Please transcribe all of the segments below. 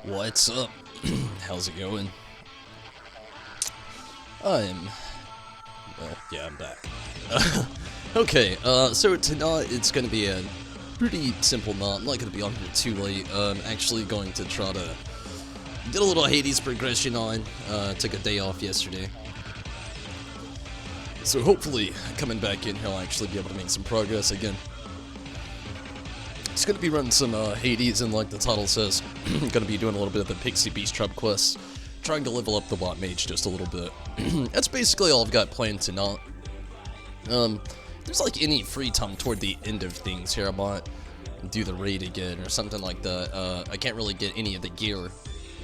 What's up? How's it going? Yeah, I'm back. Okay, so tonight it's gonna be a pretty simple knot. I'm not gonna be on here too late. Actually going to try to get a little Hades progression on. Took a day off yesterday. So hopefully, coming back in, he'll actually be able to make some progress again. It's gonna be running some Hades, and like the title says, gonna be doing a little bit of the Pixie Beast Trap quests, trying to level up the Watt Mage just a little bit. That's basically all I've got planned tonight. There's like any free time toward the end of things here, I might do the raid again or something like that. I can't really get any of the gear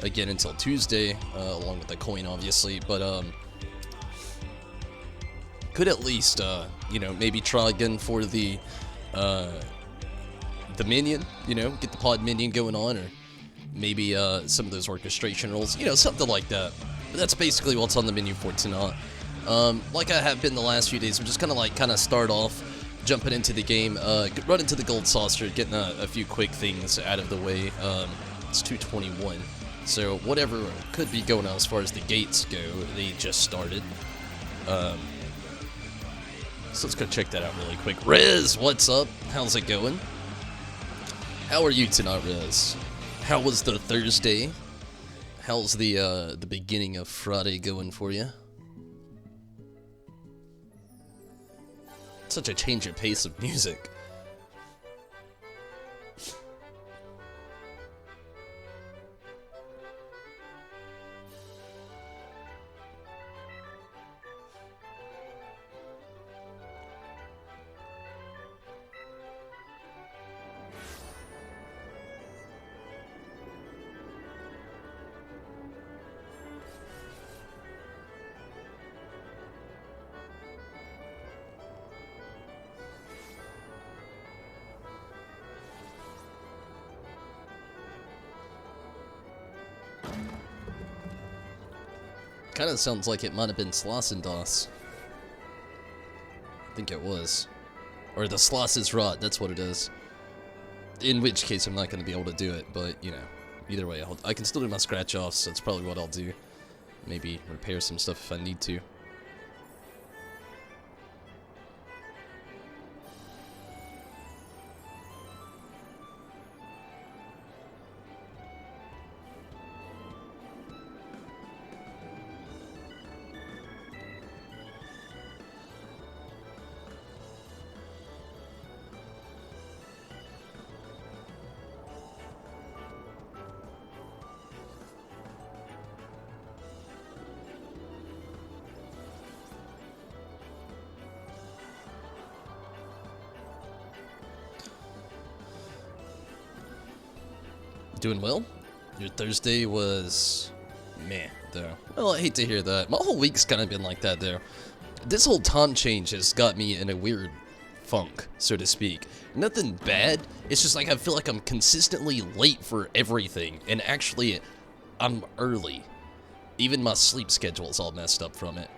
again until Tuesday, along with the coin, obviously, but could at least, you know, maybe try again for the minion, you know, get the pod minion going on, or maybe some of those orchestration roles, you know, something like that. But that's basically what's on the menu for tonight. Like I have been the last few days, I'm just gonna start off, jumping into the game, run into the gold saucer, getting a few quick things out of the way. It's 2:21, so whatever could be going on as far as the gates go, they just started. So let's go check that out really quick. Riz, what's up? How's it going? How are you tonight, Riz? How was the Thursday? How's the beginning of Friday going for you? Such a change of pace of music. Kind of sounds like it might have been Slossendos. I think it was. Or the Sloss is rot, that's what it is. In which case I'm not going to be able to do it, but, you know, either way, I can still do my scratch offs, so that's probably what I'll do. Maybe repair some stuff if I need to. Doing well? Your Thursday was meh, though. Well, I hate to hear that. My whole week's kind of been like that, though. This whole time change has got me in a weird funk, so to speak. Nothing bad, it's just like I feel like I'm consistently late for everything, and actually, I'm early. Even my sleep schedule's all messed up from it.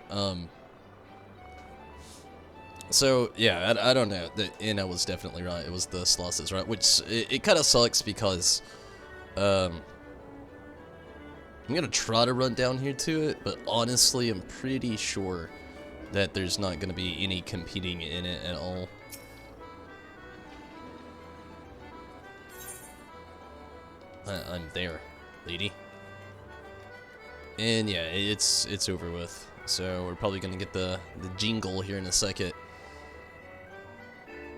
So, yeah, I don't know. And I was definitely right. It was the Slosses, right? Which, it kind of sucks because... I'm gonna try to run down here to it, but honestly, I'm pretty sure that there's not gonna be any competing in it at all. I'm there, lady. And yeah, it's over with. So we're probably gonna get the jingle here in a second.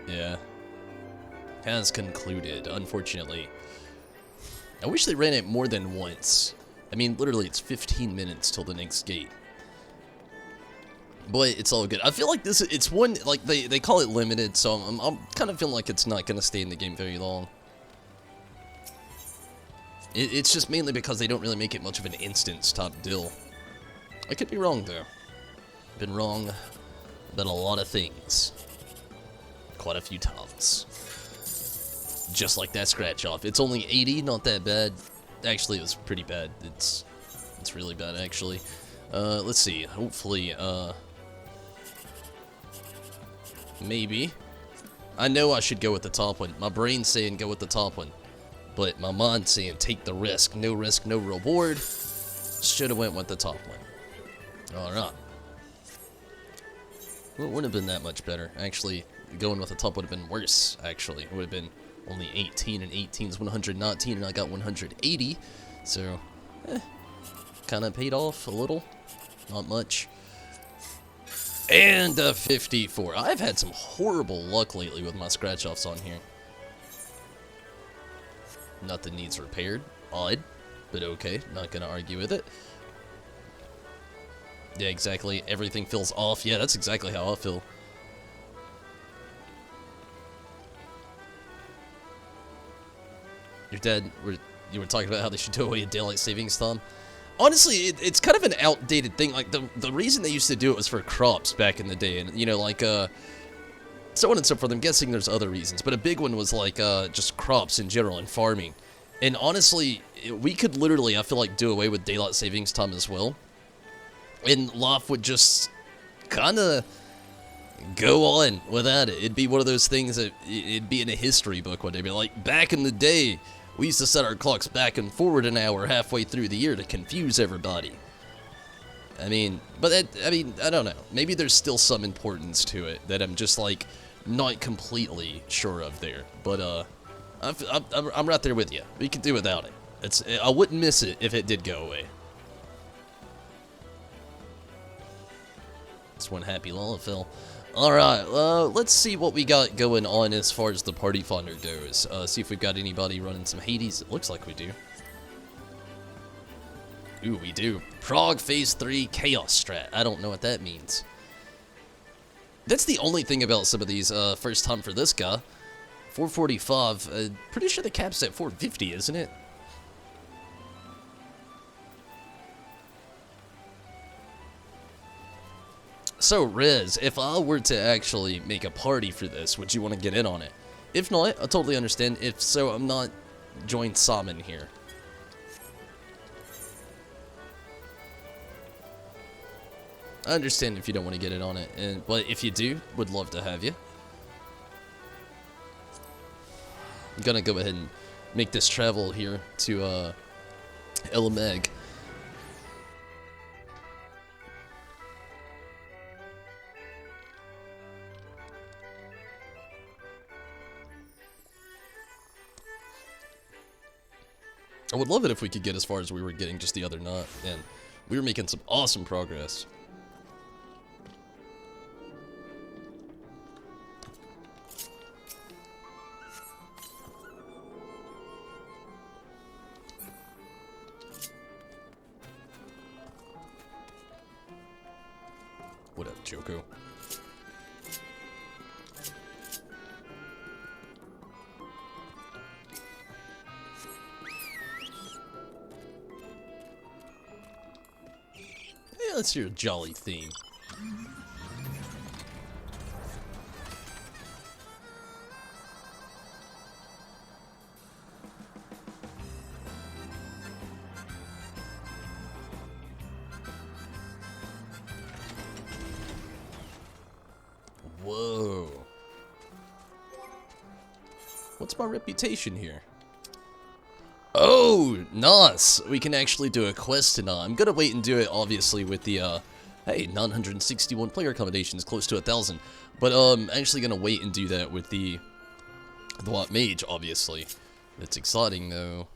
Yeah. Has concluded, unfortunately. I wish they ran it more than once. I mean, literally, it's 15 minutes till the next gate. But it's all good. I feel like it's one, like, they call it limited, so I'm kind of feeling like it's not going to stay in the game very long. It's just mainly because they don't really make it much of an instance top deal. I could be wrong, though. Been wrong about a lot of things. Quite a few times. Just like that scratch off. It's only 80, not that bad. Actually, it was pretty bad. It's really bad, actually. Let's see. Hopefully, maybe. I know I should go with the top one. My brain's saying go with the top one. but my mind's saying take the risk, no reward. Should have went with the top one. All right. Well, it wouldn't have been that much better. Actually, going with the top would have been worse, actually. It would have been only 18, and 18 is 119, and I got 180. So, kind of paid off a little. Not much. And a 54. I've had some horrible luck lately with my scratch-offs on here. Nothing needs repaired. Odd, but okay. Not going to argue with it. Yeah, exactly. Everything feels off. Yeah, that's exactly how I feel. Your dad, you were talking about how they should do away with daylight savings time. Honestly, it's kind of an outdated thing. Like, the reason they used to do it was for crops back in the day. And, you know, like, so on and so forth. I'm guessing there's other reasons. But a big one was, like, just crops in general and farming. And honestly, we could literally, I feel like, do away with daylight savings time as well. And life would just kind of go on without it. It'd be one of those things that it'd be in a history book one day. Be like, back in the day, we used to set our clocks back and forward an hour halfway through the year to confuse everybody. I mean, but I don't know. Maybe there's still some importance to it that I'm just, like, not completely sure of there. But, I'm right there with you. We could do without it. I wouldn't miss it if it did go away. It's one happy lullaby. Alright, let's see what we got going on as far as the party finder goes. See if we've got anybody running some Hades. It looks like we do. Ooh, we do. Prog Phase 3 Chaos Strat. I don't know what that means. That's the only thing about some of these, first time for this guy. 445. Pretty sure the cap's at 450, isn't it? So, Riz, if I were to actually make a party for this, would you want to get in on it? If not, I totally understand. If so, I'm not joined Salmon here. I understand if you don't want to get in on it, but if you do, would love to have you. I'm gonna go ahead and make this travel here to Elameg. I would love it if we could get as far as we were getting just the other night, and we were making some awesome progress. What up, Joko? Yeah, let's hear a jolly theme. Whoa. What's my reputation here? Oh, nice. We can actually do a quest tonight. I'm gonna wait and do it, obviously, with the, hey, 961 player accommodations, close to 1,000. But, I'm actually gonna wait and do that with the White Mage, obviously. It's exciting, though.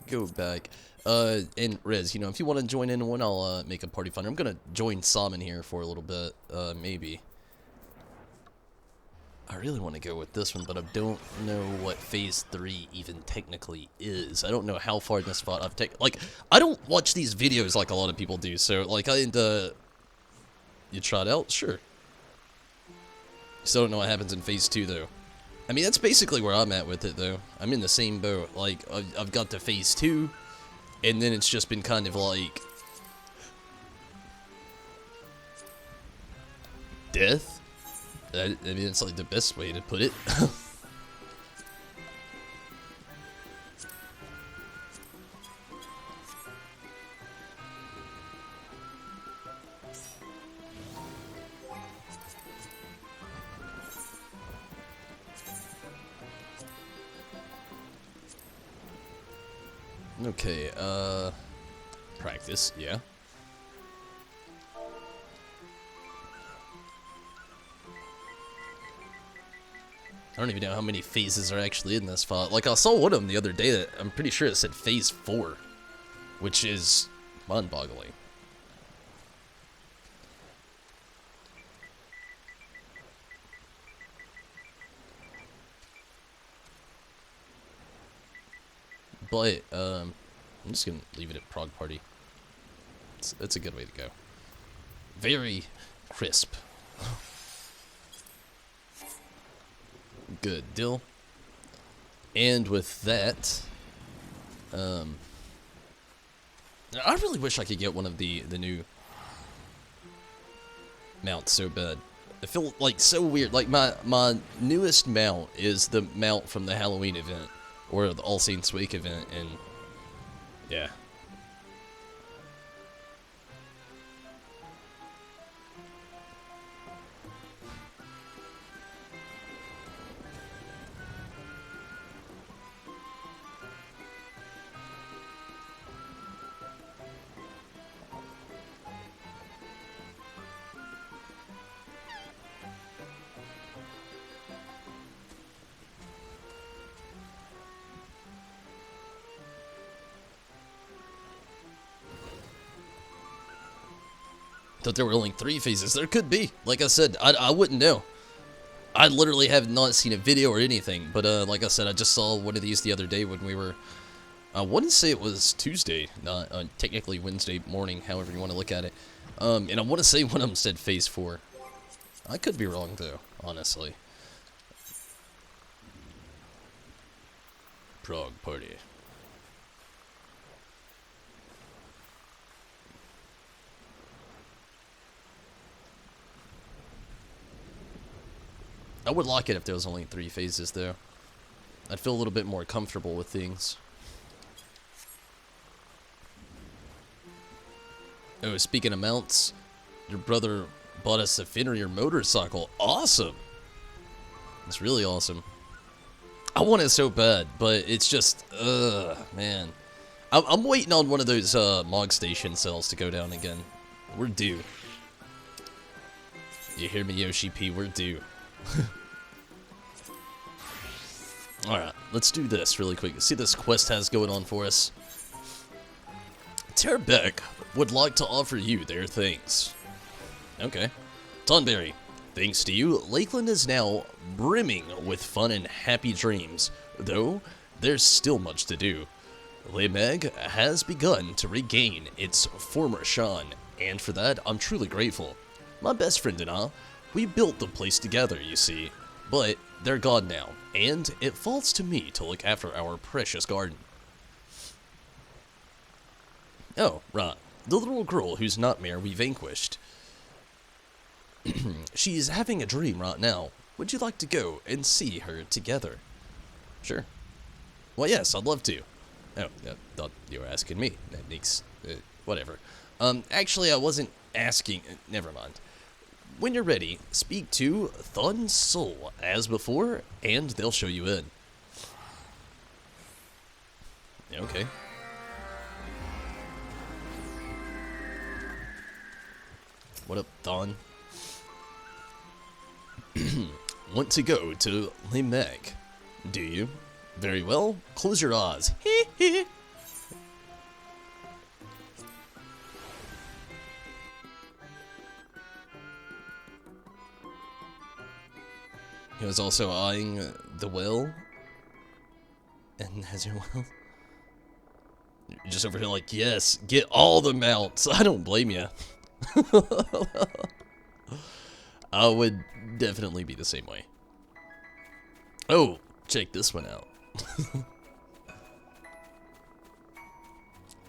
Go back. And Rez, you know, if you want to join in one, I'll, make a party finder. I'm gonna join Salmon here for a little bit, maybe. I really want to go with this one, but I don't know what Phase 3 even technically is. I don't know how far in this spot I've taken. Like, I don't watch these videos like a lot of people do, so, like, you tried out? Sure. Still don't know what happens in Phase 2, though. I mean, that's basically where I'm at with it, though. I'm in the same boat. Like, I've got to Phase 2, and then it's just been kind of like... death? I mean, it's like the best way to put it. Okay, practice, yeah. I don't even know how many phases are actually in this file. Like, I saw one of them the other day that I'm pretty sure it said phase 4, which is mind-boggling. But, I'm just gonna leave it at Prog Party. It's a good way to go. Very crisp. Good deal. And with that, I really wish I could get one of the new mounts so bad. I feel like so weird. Like my newest mount is the mount from the Halloween event or the All Saints Week event, and yeah. Thought there were only 3 phases. There could be. Like I said, I wouldn't know. I literally have not seen a video or anything. But like I said, I just saw one of these the other day when we were... I wouldn't say it was Tuesday, not technically Wednesday morning, however you want to look at it. And I want to say one of them said phase 4. I could be wrong though, honestly. Prog Party. I would like it if there was only 3 phases, though. I'd feel a little bit more comfortable with things. Oh, speaking of mounts, your brother bought us a Fenrir motorcycle. Awesome! It's really awesome. I want it so bad, but it's just, man. I'm waiting on one of those Mog Station sales to go down again. We're due. You hear me, Yoshi P? We're due. Alright, let's do this really quick. See this quest has going on for us. Terbeck would like to offer you their things. Okay. Tonberry, thanks to you, Lakeland is now brimming with fun and happy dreams, though there's still much to do. Lemeg has begun to regain its former shine, and for that, I'm truly grateful. My best friend and I, we built the place together, you see, but they're gone now, and it falls to me to look after our precious garden. Oh, right, the little girl whose nightmare we vanquished. She's having a dream right now. Would you like to go and see her together? Sure. Well, yes, I'd love to. Oh, I thought you were asking me. That makes, whatever. Actually, I wasn't asking, never mind. When you're ready, speak to Thun Soul as before, and they'll show you in. Okay. What up, Thun? Want to go to Lemeg, do you? Very well, close your eyes. Hee hee. He was also eyeing the well. And has your well? You're just over here like, yes, get all the mounts. I don't blame you. I would definitely be the same way. Oh, check this one out.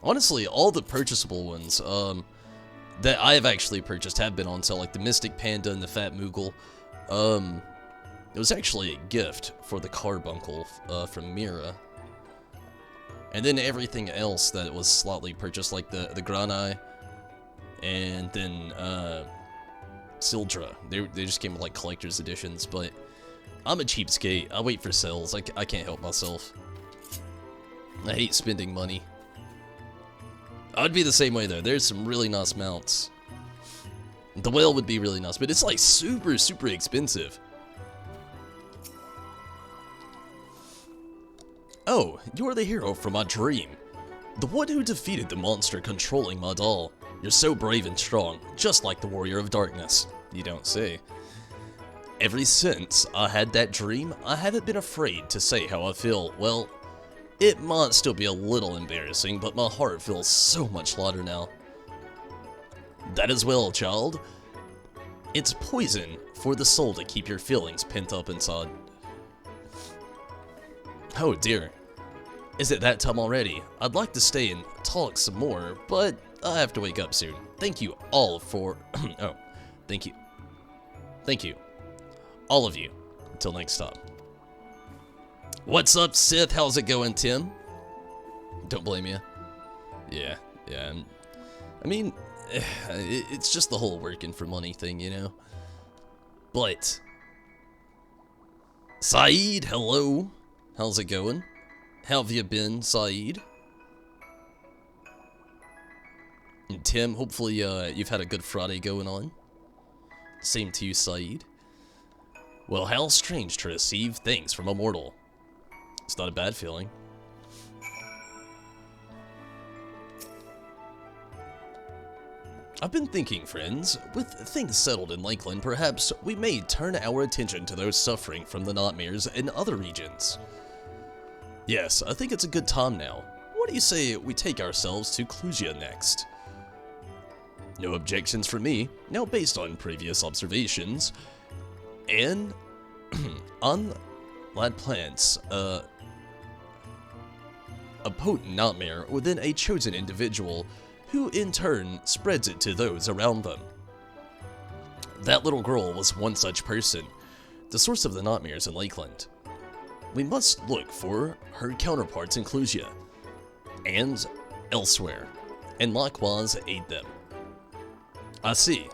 Honestly, all the purchasable ones that I have actually purchased have been on sale, like the Mystic Panda and the Fat Moogle. It was actually a gift for the Carbuncle from Mira. And then everything else that was slightly purchased, like the Granai, and then Sildra. They just came with like collector's editions, but I'm a cheapskate. I wait for sales. I can't help myself. I hate spending money. I'd be the same way though. There's some really nice mounts. The whale would be really nice, but it's like super, super expensive. Oh, you're the hero from my dream. The one who defeated the monster controlling my doll. You're so brave and strong, just like the Warrior of Darkness. You don't say. Ever since I had that dream, I haven't been afraid to say how I feel. Well, it might still be a little embarrassing, but my heart feels so much lighter now. That as well, child. It's poison for the soul to keep your feelings pent up inside. Oh dear. Is it that time already? I'd like to stay and talk some more, but I have to wake up soon. Thank you all for... oh, thank you. Thank you. All of you. Until next time. What's up, Sith? How's it going, Tim? Don't blame you. Yeah. I mean, it's just the whole working for money thing, you know? But... Saeed, hello. How's it going? How have you been, Saeed? And Tim, hopefully you've had a good Friday going on. Same to you, Saeed. Well, how strange to receive thanks from a mortal. It's not a bad feeling. I've been thinking, friends, with things settled in Lakeland, perhaps we may turn our attention to those suffering from the nightmares in other regions. Yes, I think it's a good time now. What do you say we take ourselves to Clusia next? No objections from me. Now, based on previous observations, and on lad plants, a potent nightmare within a chosen individual, who in turn spreads it to those around them. That little girl was one such person, the source of the nightmares in Lakeland. We must look for her counterparts in Clusia, and elsewhere, and likewise aid them. I see.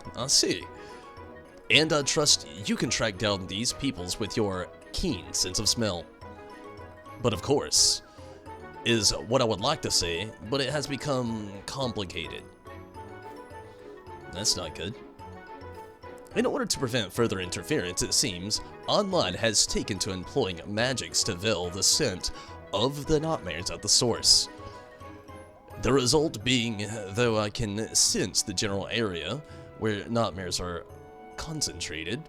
And I trust you can track down these peoples with your keen sense of smell. But of course, is what I would like to say, but it has become complicated. That's not good. In order to prevent further interference, it seems, Online has taken to employing magics to veil the scent of the nightmares at the source. The result being, though I can sense the general area where nightmares are concentrated,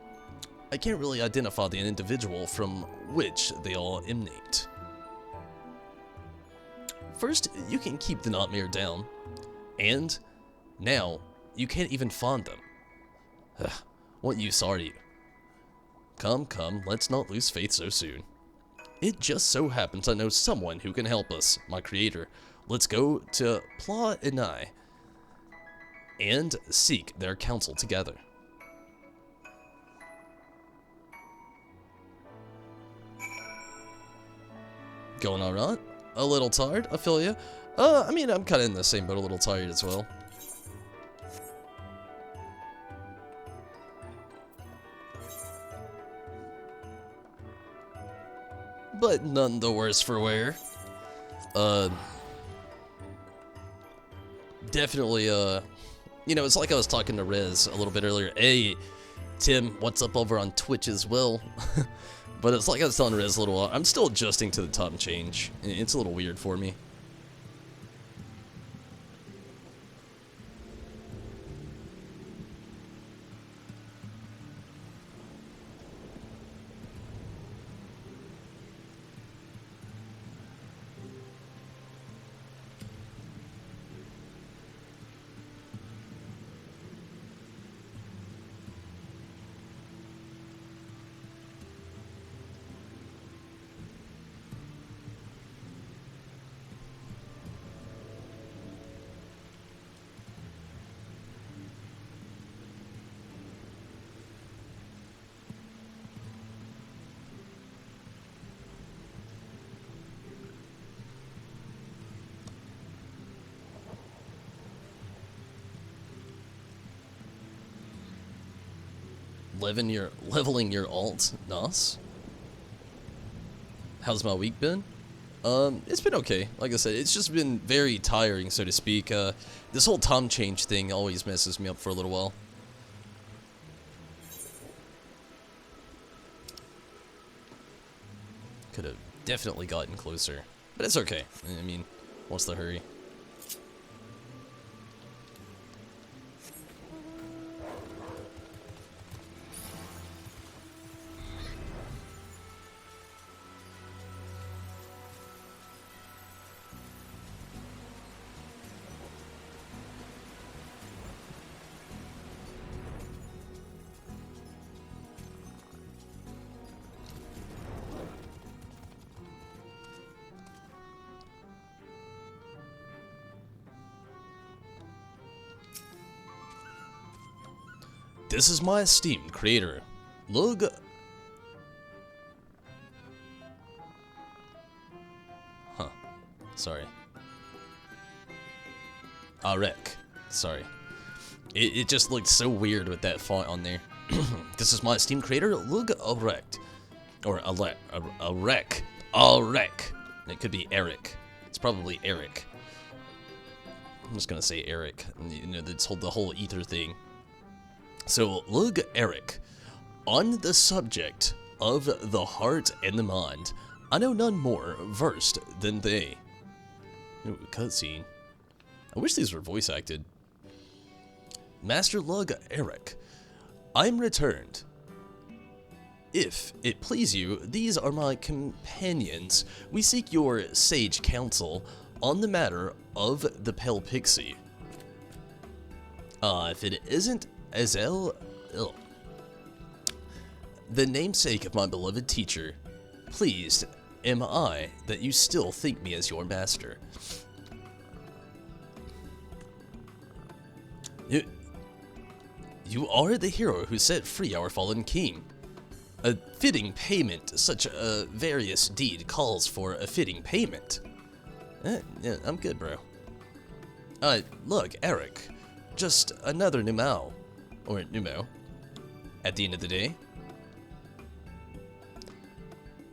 I can't really identify the individual from which they all emanate. First, you can keep the nightmare down, and now you can't even find them. Ugh, what use are you? Come, let's not lose faith so soon. It just so happens I know someone who can help us, my creator. Let's go to Pla and I, and seek their counsel together. Going alright? A little tired, I feel ya. I mean, I'm kinda in the same boat, a little tired as well. But none the worse for wear. Definitely, you know, it's like I was talking to Rez a little bit earlier. Hey, Tim, what's up over on Twitch as well? But it's like I was telling Rez a little while, I'm still adjusting to the time change. It's a little weird for me. Leveling your alt, nice. How's my week been? It's been okay. Like I said, it's just been very tiring, so to speak. This whole time change thing always messes me up for a little while. Could have definitely gotten closer, but it's okay. I mean, what's the hurry? This is my esteemed creator, Lug. Huh. Sorry. Arek. Sorry. It just looked so weird with that font on there. This is my esteemed creator, Lug Arek. Or Arek. Arek. It could be Eric. It's probably Eric. I'm just gonna say Eric. You know, the whole ether thing. So, Lug Eric, on the subject of the heart and the mind, I know none more versed than they. Ooh, cutscene. I wish these were voice acted. Master Lug Eric, I'm returned. If it please you, these are my companions. We seek your sage counsel on the matter of the Pale Pixie. If it isn't Azel, the namesake of my beloved teacher, pleased am I that you still think me as your master. You are the hero who set free our fallen king. A fitting payment, such a various deed calls for a fitting payment. Yeah, I'm good, bro. Look, Eric, just another Numao. Or Numo, at the end of the day.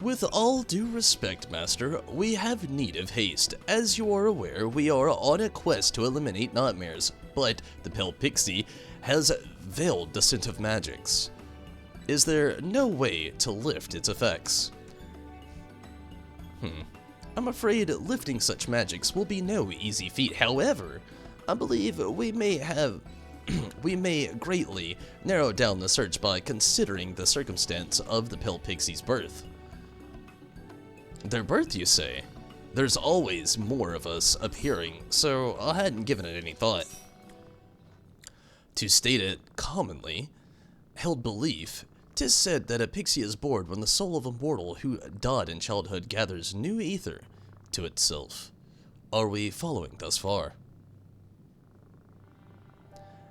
With all due respect, Master, we have need of haste. As you are aware, we are on a quest to eliminate nightmares, but the Pale Pixie has veiled the scent of magics. Is there no way to lift its effects? I'm afraid lifting such magics will be no easy feat. However, I believe we may greatly narrow down the search by considering the circumstance of the Pale Pixie's birth. Their birth, you say? There's always more of us appearing, so I hadn't given it any thought. To state it commonly held belief, 'tis said that a pixie is born when the soul of a mortal who died in childhood gathers new ether to itself. Are we following thus far?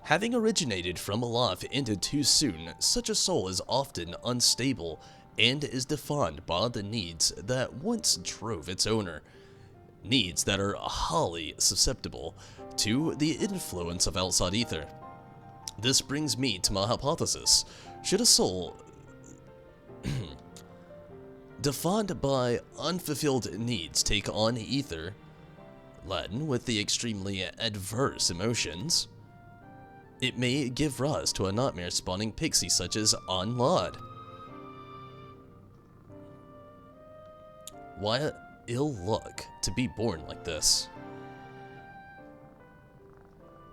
Having originated from a life ended too soon, such a soul is often unstable and is defined by the needs that once drove its owner. Needs that are highly susceptible to the influence of outside ether. This brings me to my hypothesis. Should a soul defined by unfulfilled needs take on ether, Latin with the extremely adverse emotions, it may give rise to a nightmare-spawning pixie such as Anlad. Why ill luck to be born like this?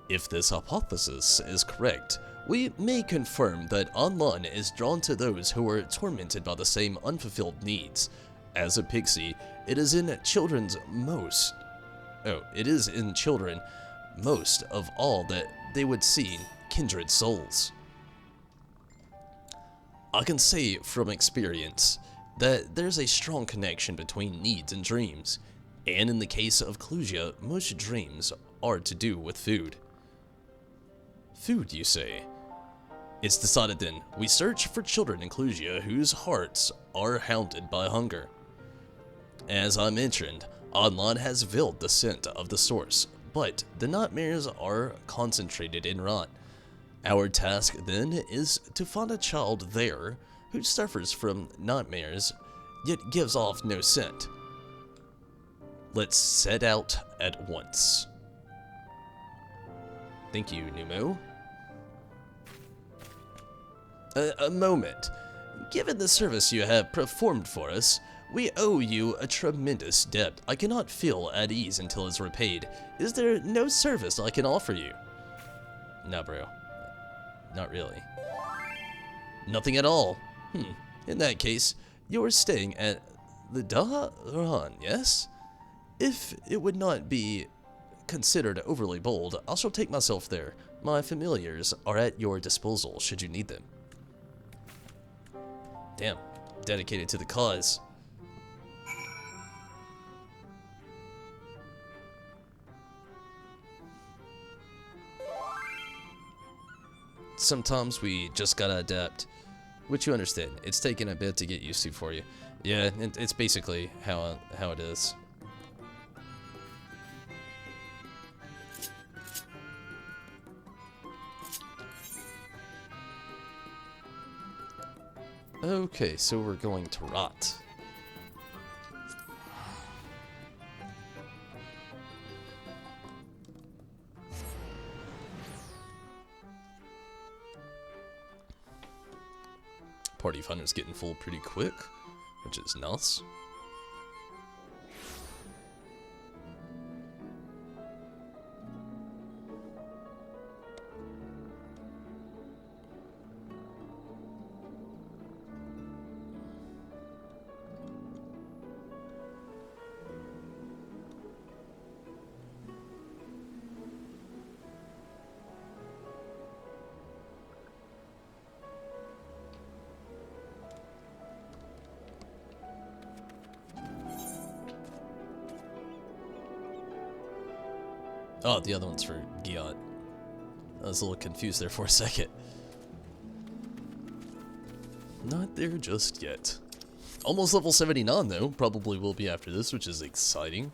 If this hypothesis is correct, we may confirm that Anlan is drawn to those who are tormented by the same unfulfilled needs. As a pixie, it is in children most of all that they would see kindred souls. I can say from experience that there's a strong connection between needs and dreams, and in the case of Clusia, most dreams are to do with food. Food, you say? It's decided then, we search for children in Clusia whose hearts are hounded by hunger. As I mentioned, Online has veiled the scent of the source, but the nightmares are concentrated in Rot. Our task then is to find a child there who suffers from nightmares, yet gives off no scent. Let's set out at once. Thank you, Numo. A moment. Given the service you have performed for us, we owe you a tremendous debt. I cannot feel at ease until it's repaid. Is there no service I can offer you? No, bro. Not really. Nothing at all. In that case, you're staying at the Dahan, yes? If it would not be considered overly bold, I shall take myself there. My familiars are at your disposal should you need them. Damn, dedicated to the cause. Sometimes we just gotta adapt, which you understand. It's taken a bit to get used to for you. Yeah, it's basically how it is. Okay, so we're going to rot. Party of Hunters getting full pretty quick, which is nice. Oh, the other one's for Giot. I was a little confused there for a second. Not there just yet. Almost level 79 though. Probably will be after this, which is exciting.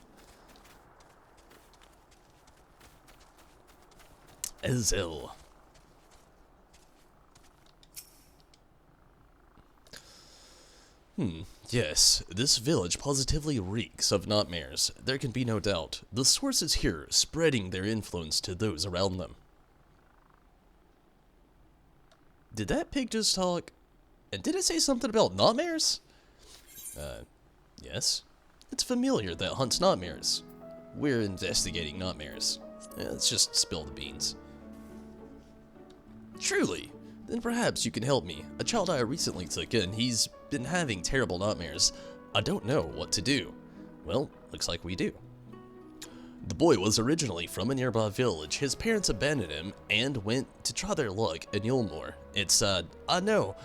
Ezel. Yes, this village positively reeks of nightmares. There can be no doubt. The source is here, spreading their influence to those around them. Did that pig just talk? And did it say something about nightmares? Yes. It's familiar that hunts nightmares. We're investigating nightmares. Let's just spill the beans. Truly? Then perhaps you can help me. A child I recently took in, he's been having terrible nightmares. I don't know what to do. Well, looks like we do. The boy was originally from a nearby village. His parents abandoned him and went to try their luck in Yulmore. It's sad, I know,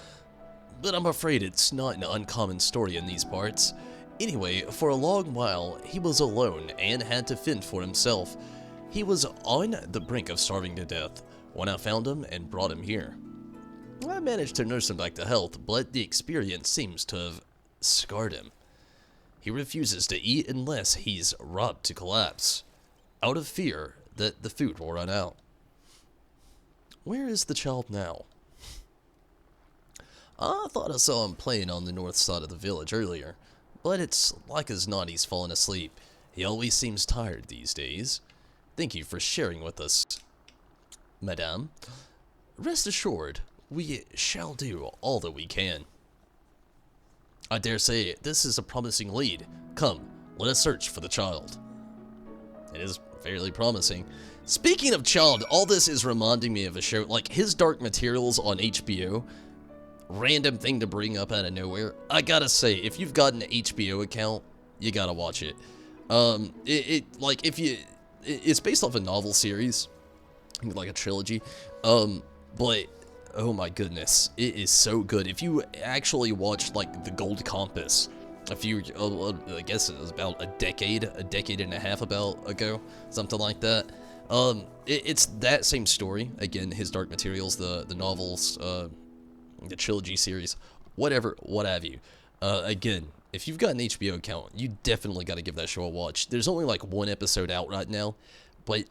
but I'm afraid it's not an uncommon story in these parts. Anyway, for a long while, he was alone and had to fend for himself. He was on the brink of starving to death when I found him and brought him here. I managed to nurse him back to health, but the experience seems to have scarred him. He refuses to eat unless he's robbed to collapse, out of fear that the food will run out. Where is the child now? I thought I saw him playing on the north side of the village earlier, but it's like as not he's fallen asleep. He always seems tired these days. Thank you for sharing with us, Madame. Rest assured, we shall do all that we can. I dare say this is a promising lead. Come, let us search for the child. It is fairly promising. Speaking of child, all this is reminding me of a show like His Dark Materials on HBO. Random thing to bring up out of nowhere. I gotta say, if you've got an HBO account, you gotta watch it. It's based off a novel series, like a trilogy. But oh my goodness, it is so good. If you actually watched like The Gold Compass, I guess it was about a decade and a half ago, something like that. It's that same story. Again, His Dark Materials, the novels, the trilogy series, whatever, what have you. Again, if you've got an HBO account, you definitely got to give that show a watch. There's only like one episode out right now, but it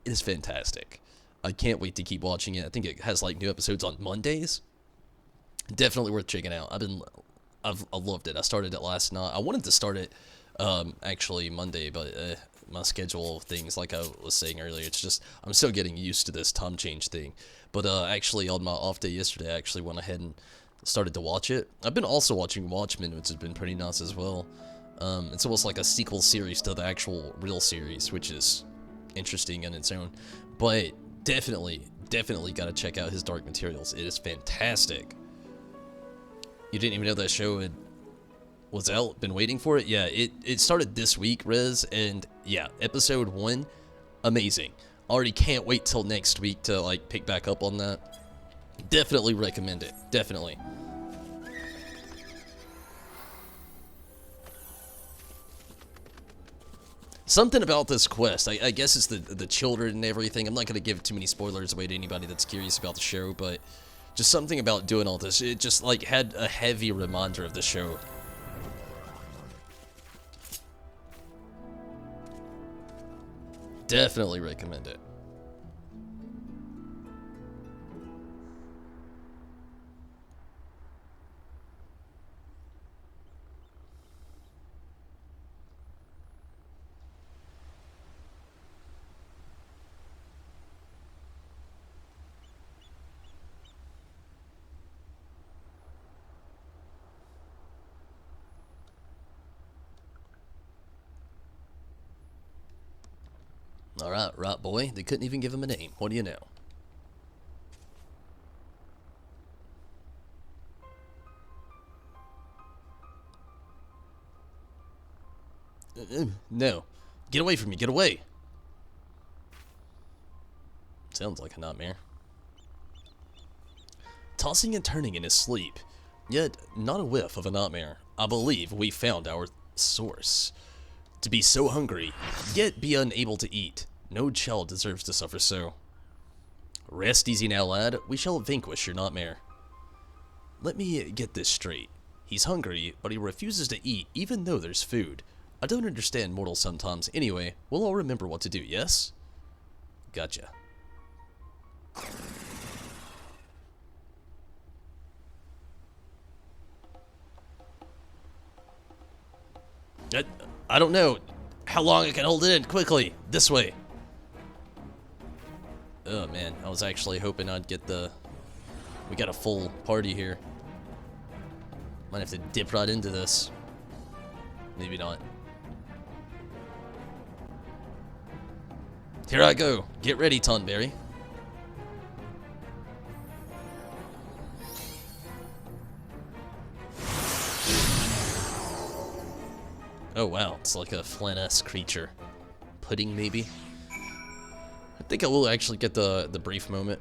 is fantastic. I can't wait to keep watching it. I think it has like new episodes on Mondays. Definitely worth checking out. I loved it. I started it last night. I wanted to start it actually Monday, but my schedule of things, like I was saying earlier, it's just I'm still getting used to this time change thing. But actually on my off day yesterday, I actually went ahead and started to watch it. I've been also watching Watchmen, which has been pretty nice as well. It's almost like a sequel series to the actual real series, which is interesting in its own. But definitely gotta check out his Dark Materials. It is fantastic. You didn't even know that show was out? Been waiting for it? Yeah, it started this week, Rez, and yeah, episode 1, amazing. Already can't wait till next week to like pick back up on that. Definitely recommend it. Definitely. Something about this quest, I guess it's the children and everything. I'm not going to give too many spoilers away to anybody that's curious about the show, but just something about doing all this. It just like had a heavy reminder of the show. Definitely recommend it. Alright, right boy. They couldn't even give him a name. What do you know? No. Get away from me. Get away. Sounds like a nightmare. Tossing and turning in his sleep. Yet, not a whiff of a nightmare. I believe we found our source. To be so hungry, yet be unable to eat. No child deserves to suffer so. Rest easy now, lad. We shall vanquish your nightmare. Let me get this straight. He's hungry, but he refuses to eat even though there's food. I don't understand mortals sometimes. Anyway, we'll all remember what to do, yes? Gotcha. I don't know how long I can hold it in. Quickly, this way. Oh man, I was actually hoping I'd get the... We got a full party here. Might have to dip right into this. Maybe not. Here I go. Get ready, Tonberry. Oh wow, it's like a Flynn-esque creature. Pudding, maybe? I think I will actually get the brief moment.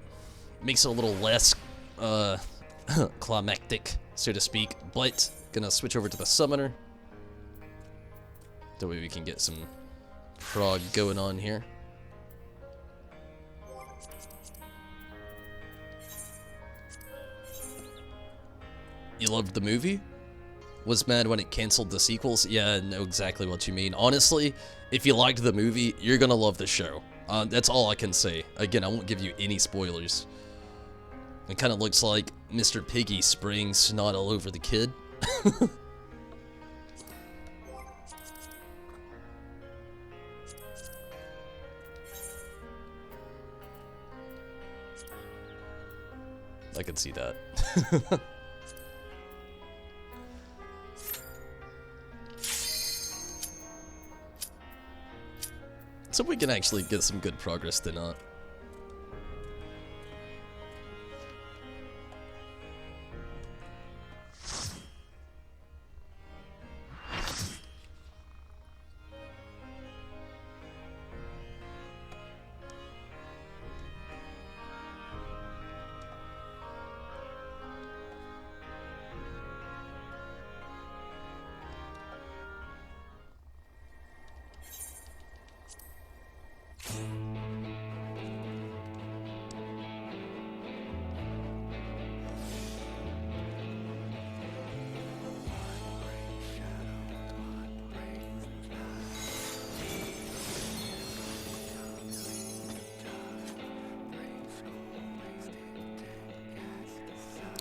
Makes it a little less climactic, so to speak. But gonna switch over to the summoner. That way we can get some prog going on here. You loved the movie? Was mad when it canceled the sequels? Yeah, I know exactly what you mean. Honestly, if you liked the movie, you're gonna love the show. That's all I can say. Again, I won't give you any spoilers. It kind of looks like Mr. Piggy spraying snot all over the kid. I could see that. So we can actually get some good progress tonight.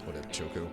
What up, Choco?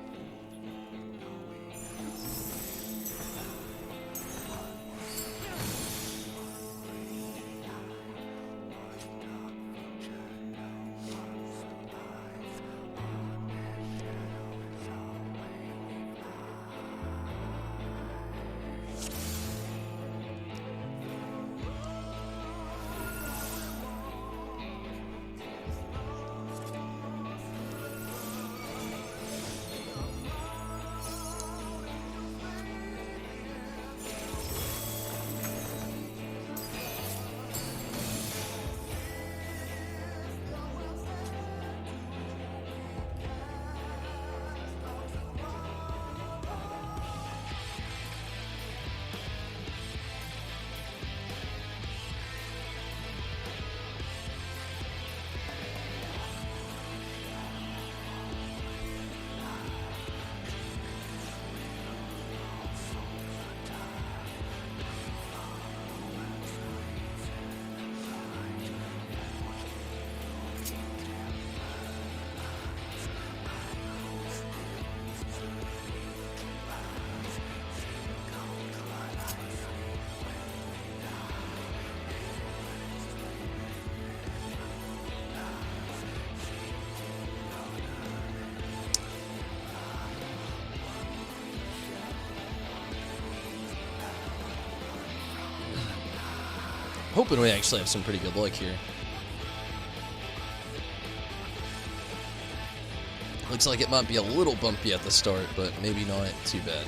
hoping we actually have some pretty good luck here. Looks like it might be a little bumpy at the start, but maybe not too bad.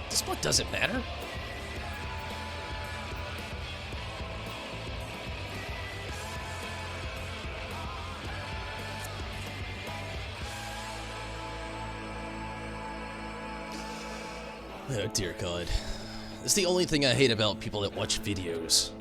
This one doesn't matter. Oh dear God. It's the only thing I hate about people that watch videos.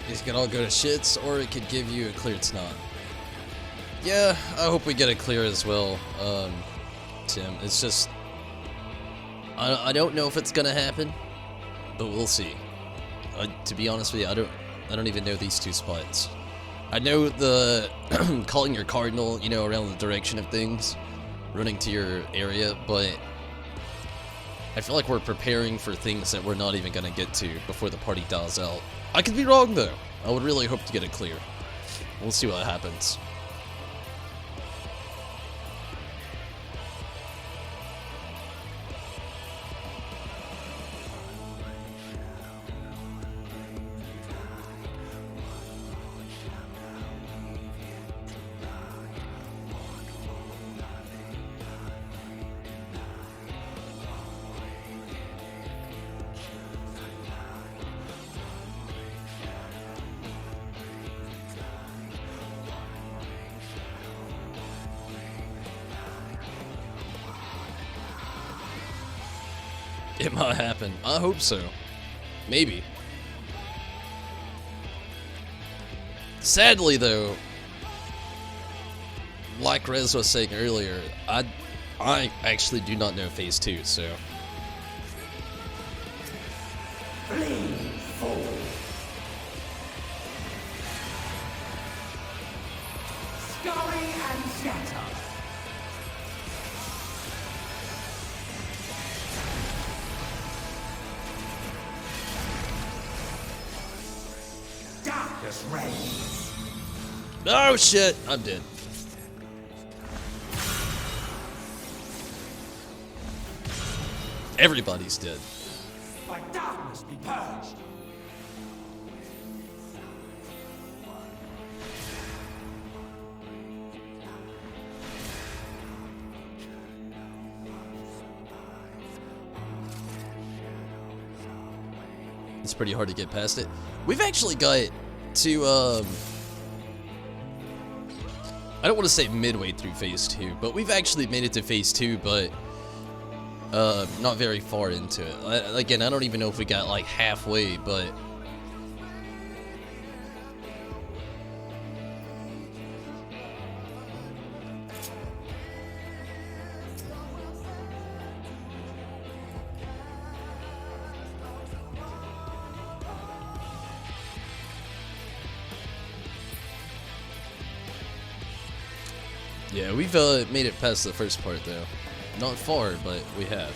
These could all go to shits, or it could give you a cleared snot. Yeah, I hope we get a clear as well, Tim. It's just... I don't know if it's gonna happen, but we'll see. To be honest with you, I don't even know these two spots. I know the calling your cardinal, you know, around the direction of things, running to your area, but I feel like we're preparing for things that we're not even gonna get to before the party dies out. I could be wrong though. I would really hope to get it clear. We'll see what happens. It might happen. I hope so. Maybe. Sadly, though, like Rez was saying earlier, I actually do not know Phase 2, so... Bleed forward. Scurry and shatter. Darkness reigns. Oh shit! I'm dead. Everybody's dead. By darkness be purged. It's pretty hard to get past it. We've actually got to, I don't want to say midway through Phase 2, but we've actually made it to Phase 2, but, not very far into it. Again, I don't even know if we got, like, halfway, but... Yeah, we've made it past the first part, though. Not far, but we have.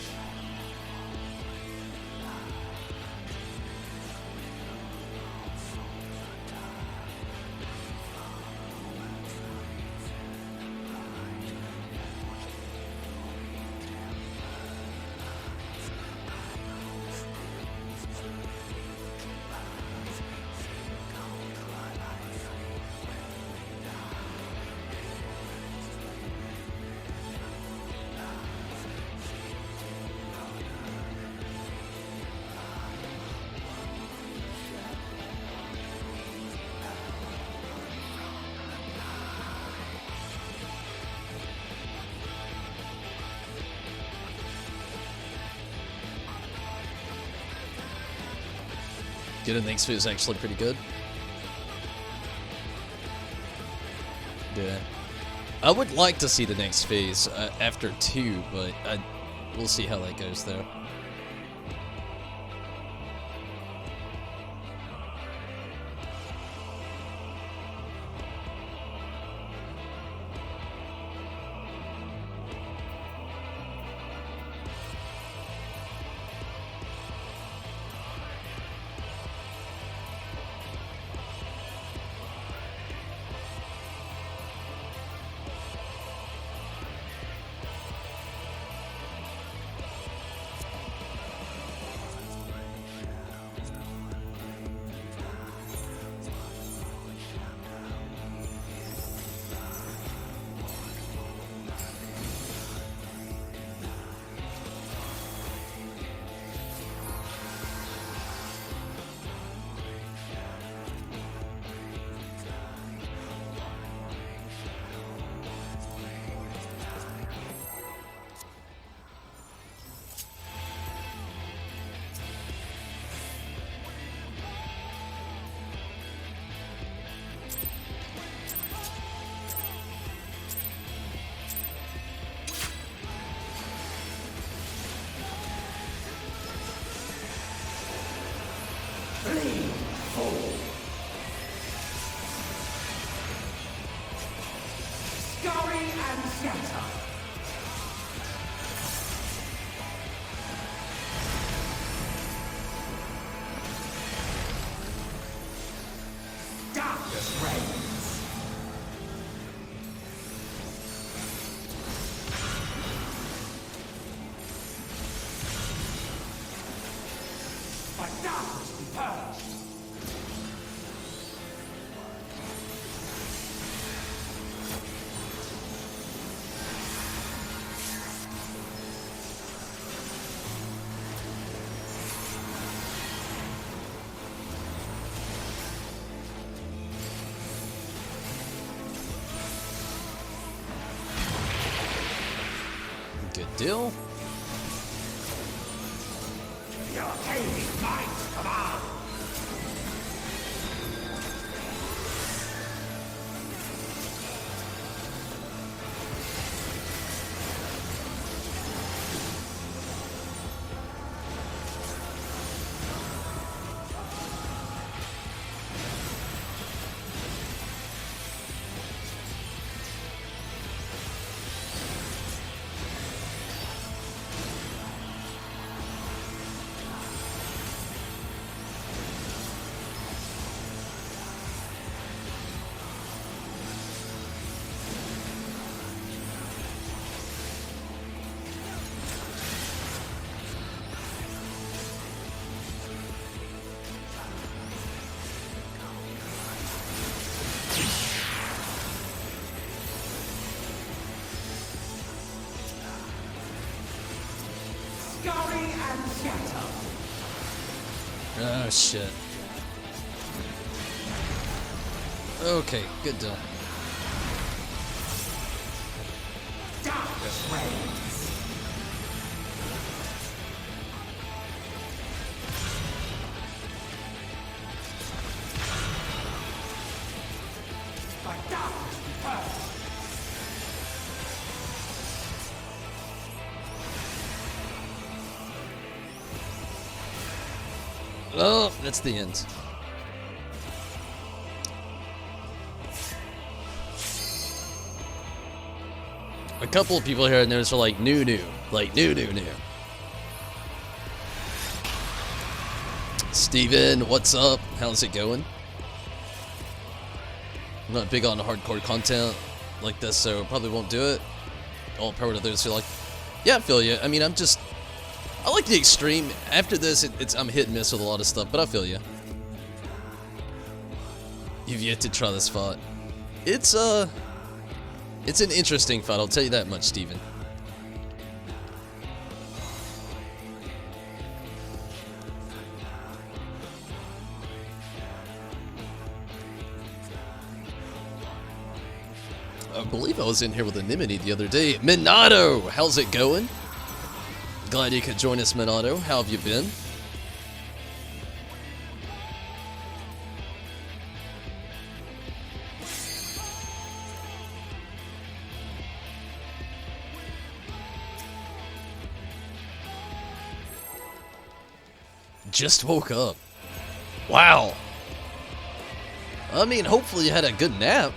Getting the next phase is actually pretty good. Yeah. I would like to see the next phase after 2, but we'll see how that goes, though. Bleed forward. Scurry and shatter. Darkness reigns. By darkness be purged. Good deal. scatter. Oh shit. Okay, good deal. Darkness reigns. By darkness be purged. Oh, that's the end. A couple of people here and there's like new, like new. Steven, what's up? How's it going? I'm not big on hardcore content like this, so probably won't do it. All power to those who like. Yeah, I feel you. I mean, I like the extreme. After this, I'm hit and miss with a lot of stuff, but I feel you. You've yet to try this fight. It's an interesting fight, I'll tell you that much, Steven. I believe I was in here with Anemone the other day. Minato, how's it going? Glad you could join us, Minato. How have you been? Just woke up. Wow. I mean, hopefully you had a good nap.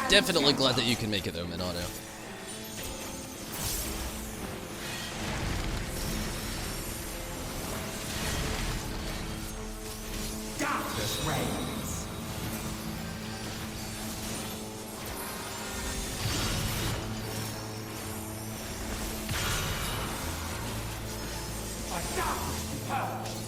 Definitely glad that you can make it though, Minato. Darkness reigns. By darkness be purged.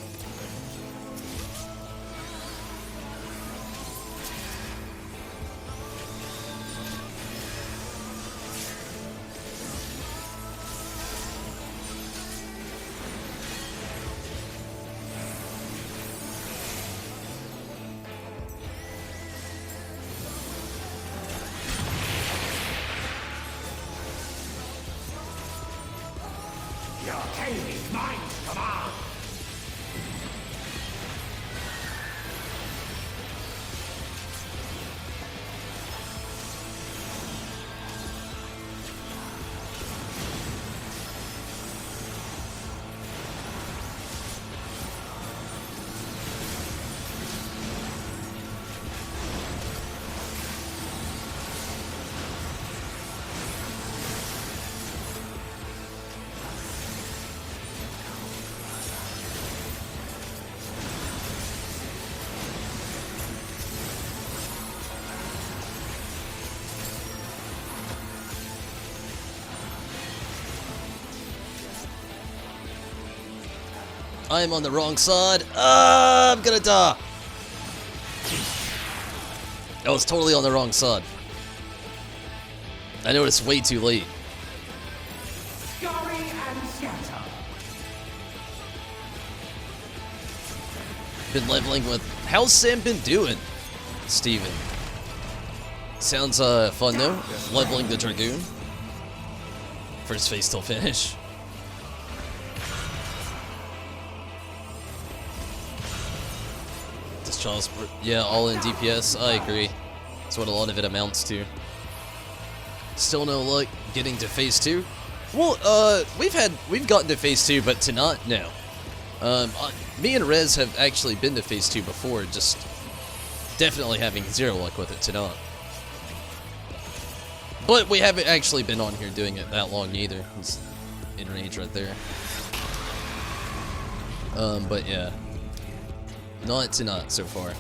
Your king is mine to command. I am on the wrong side. I'm gonna die. I was totally on the wrong side. I noticed way too late. Scurry and scatter. Been leveling with. How's Sam been doing, Steven? Sounds fun though. Leveling the Dragoon. First phase till finish. Yeah, all in DPS. I agree. That's what a lot of it amounts to. Still no luck getting to phase 2. Well, we've gotten to phase 2, but to not, no. Me and Rez have actually been to phase 2 before, just definitely having zero luck with it to not. But we haven't actually been on here doing it that long either. It's in range right there. But yeah. Not to not so far.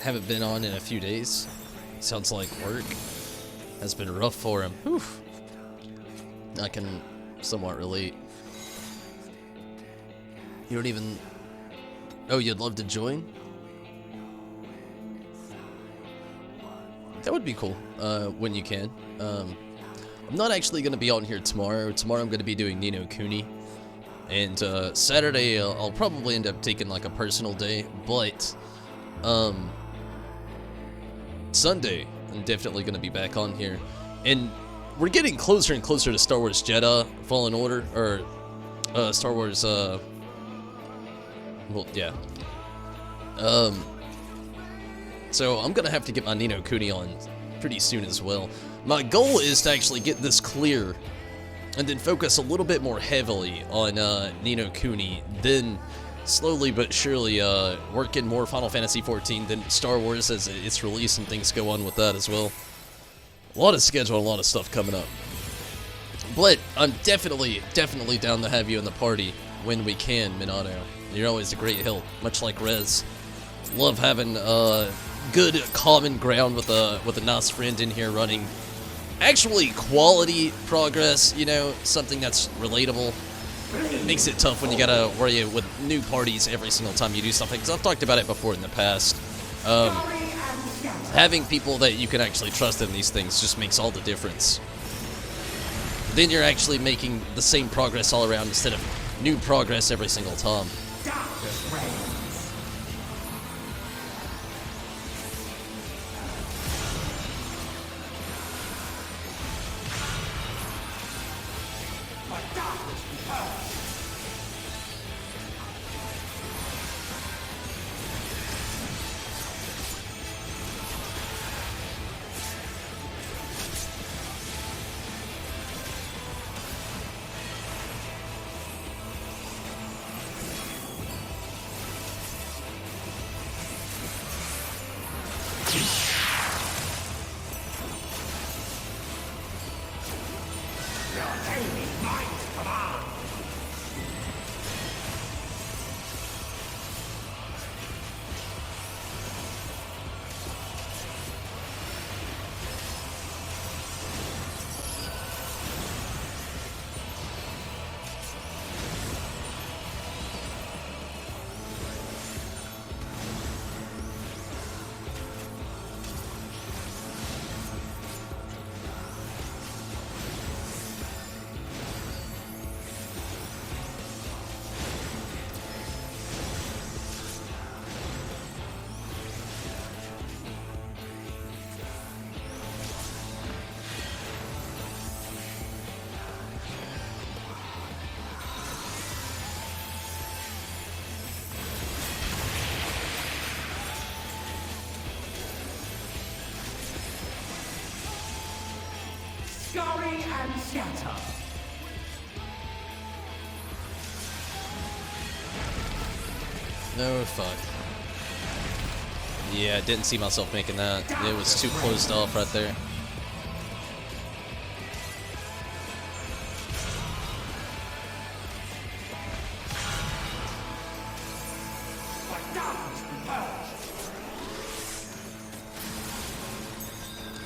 haven't been on in a few days. Sounds like work has been rough for him. Whew. I can somewhat relate. You don't even... Oh, you'd love to join? That would be cool, when you can. I'm not actually going to be on here tomorrow. Tomorrow I'm going to be doing Ni no Kuni. And Saturday I'll probably end up taking like a personal day. But Sunday I'm definitely going to be back on here. And we're getting closer and closer to Star Wars Jedi Fallen Order. Or Star Wars... well, yeah. So I'm going to have to get my Ni no Kuni on pretty soon as well. My goal is to actually get this clear and then focus a little bit more heavily on Ni no Kuni, then slowly but surely work in more Final Fantasy XIV than Star Wars as its release and things go on with that as well. A lot of schedule, a lot of stuff coming up. But I'm definitely down to have you in the party when we can, Minato. You're always a great help, much like Rez. Love having good common ground with a nice friend in here running actually quality progress, you know, something that's relatable. It makes it tough when you gotta worry with new parties every single time you do something, because I've talked about it before in the past. Having people that you can actually trust in these things just makes all the difference. Then you're actually making the same progress all around instead of new progress every single time. Scurry and scatter. No, fuck. Yeah, I didn't see myself making that. It was too closed off right there.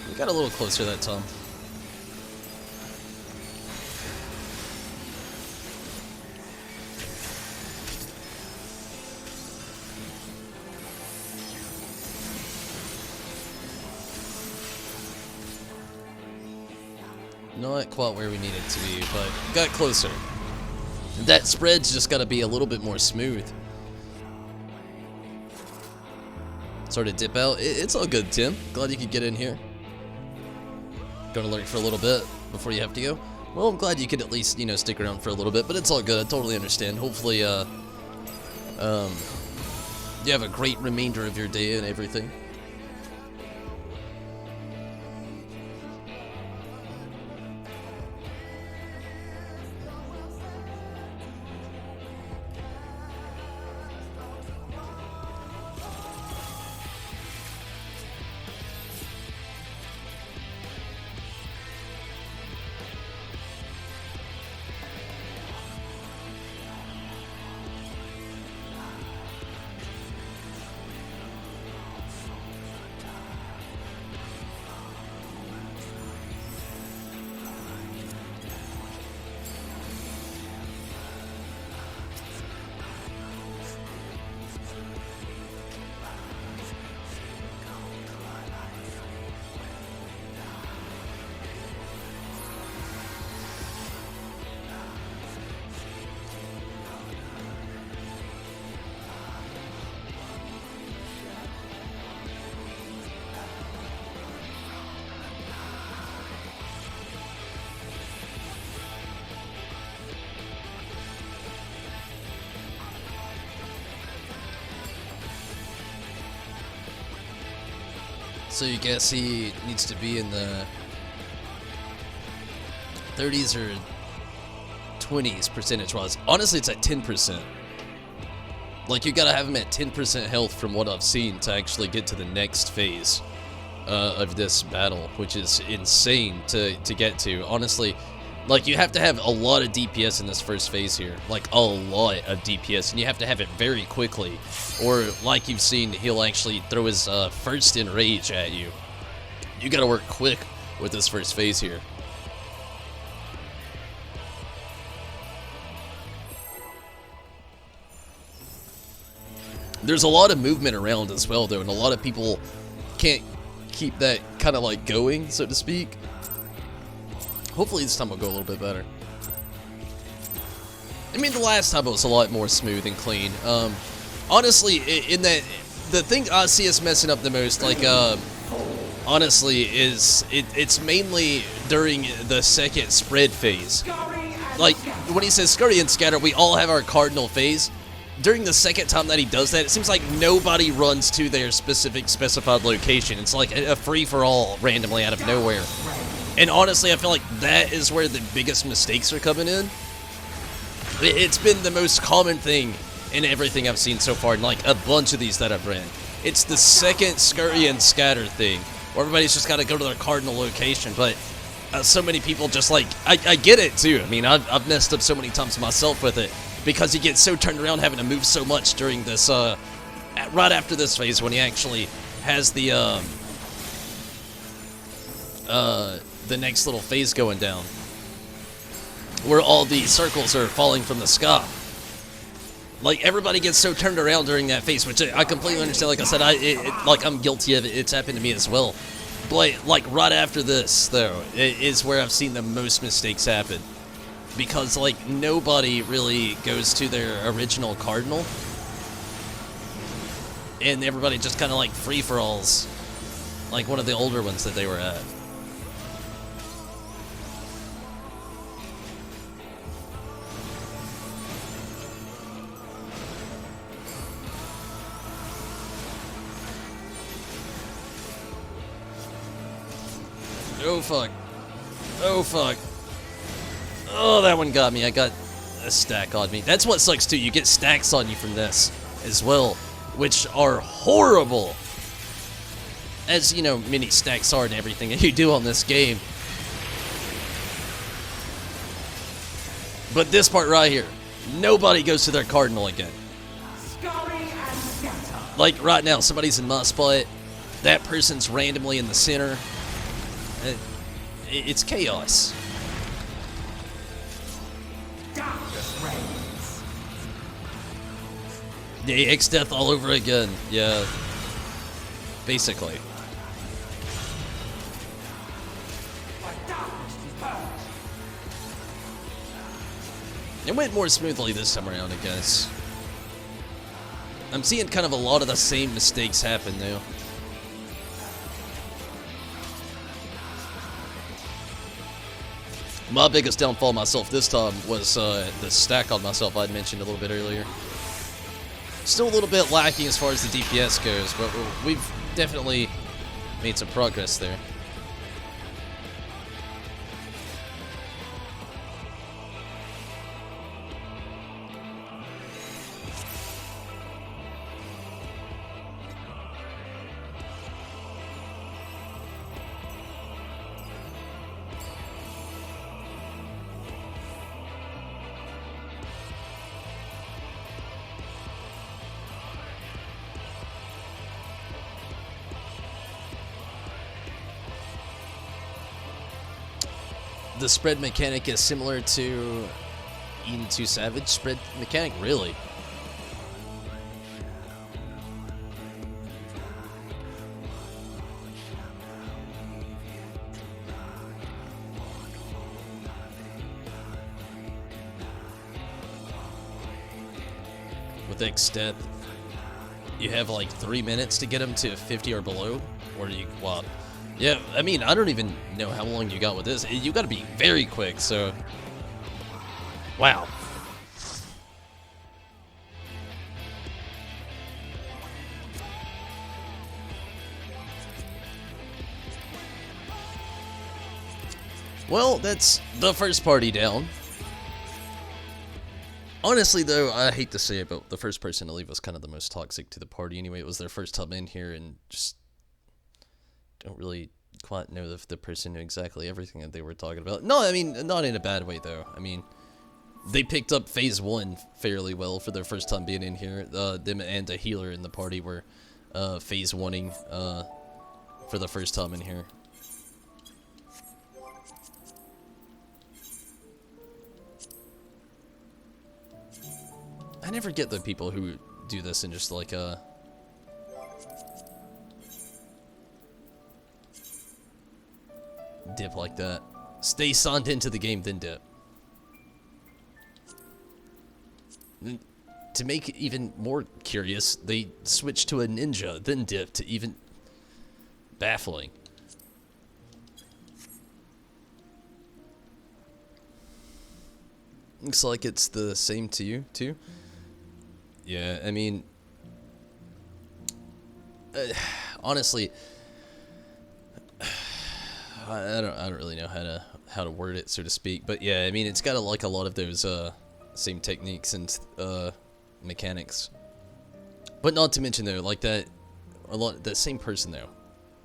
We got a little closer that time. Not quite where we needed to be, but got closer. That spread's just got to be a little bit more smooth. Sort of dip out. It's all good, Tim. Glad you could get in here. Gonna lurk for a little bit before you have to go. Well, I'm glad you could at least, you know, stick around for a little bit, but it's all good. I totally understand. Hopefully, you have a great remainder of your day and everything. So you guess he needs to be in the 30s or 20s percentage-wise. Honestly, it's at 10%. Like, you gotta have him at 10% health from what I've seen to actually get to the next phase of this battle, which is insane to get to. Honestly, like, you have to have a lot of DPS in this first phase here. Like, a lot of DPS, and you have to have it very quickly. Or, like you've seen, he'll actually throw his first enrage at you. You gotta work quick with this first phase here. There's a lot of movement around as well, though, and a lot of people can't keep that kind of like going, so to speak. Hopefully this time will go a little bit better. I mean, the last time it was a lot more smooth and clean. Honestly, in that, the thing I see us messing up the most, like, honestly, is it's mainly during the second spread phase. Like, when he says scurry and scatter, we all have our cardinal phase. During the second time that he does that, it seems like nobody runs to their specified location. It's like a free-for-all randomly out of nowhere. And honestly, I feel like that is where the biggest mistakes are coming in. It's been the most common thing in everything I've seen so far, in like a bunch of these that I've ran. It's the second scurry and scatter thing, where everybody's just got to go to their cardinal location, but so many people just like, I get it too. I mean, I've messed up so many times myself with it, because he gets so turned around having to move so much during this, right after this phase, when he actually has the next little phase going down, where all the circles are falling from the sky. Like, everybody gets so turned around during that phase, which I completely understand. Like I said, like, I'm guilty of it. It's happened to me as well. But, like, right after this, though, it is where I've seen the most mistakes happen. Because, like, nobody really goes to their original cardinal. And everybody just kind of, like, free-for-alls. Like one of the older ones that they were at. Oh, fuck. Oh, fuck. Oh, that one got me. I got a stack on me. That's what sucks, too. You get stacks on you from this as well, which are horrible. As, you know, mini stacks are and everything that you do on this game. But this part right here, nobody goes to their cardinal again. Like, right now, somebody's in my spot. That person's randomly in the center. It's chaos. Yeah, X-Death all over again. Yeah. Basically. It went more smoothly this time around, I guess. I'm seeing kind of a lot of the same mistakes happen, though. My biggest downfall myself this time was the stack on myself I'd mentioned a little bit earlier. Still a little bit lacking as far as the DPS goes, but we've definitely made some progress there. The spread mechanic is similar to Eden 2 Savage spread mechanic, really. With X-Step, you have like 3 minutes to get him to 50 or below, or do you, well, yeah, I mean, I don't even know how long you got with this. You got to be very quick, so... Wow. Well, that's the first party down. Honestly, though, I hate to say it, but the first person to leave was kind of the most toxic to the party anyway. It was their first time in here, and just don't really quite know if the person knew exactly everything that they were talking about. No, I mean, not in a bad way, though. I mean, they picked up phase 1 fairly well for their first time being in here. Them and a healer in the party were phase 1ing for the first time in here. I never get the people who do this and just like dip like that. Stay signed into the game, then dip. To make it even more curious, they switched to a ninja, then dip, to even baffling. Looks like it's the same to you, too. Yeah, I mean, honestly, I don't really know how to word it, so to speak. But yeah, I mean, it's got like a lot of those same techniques and mechanics. But not to mention though, like that same person though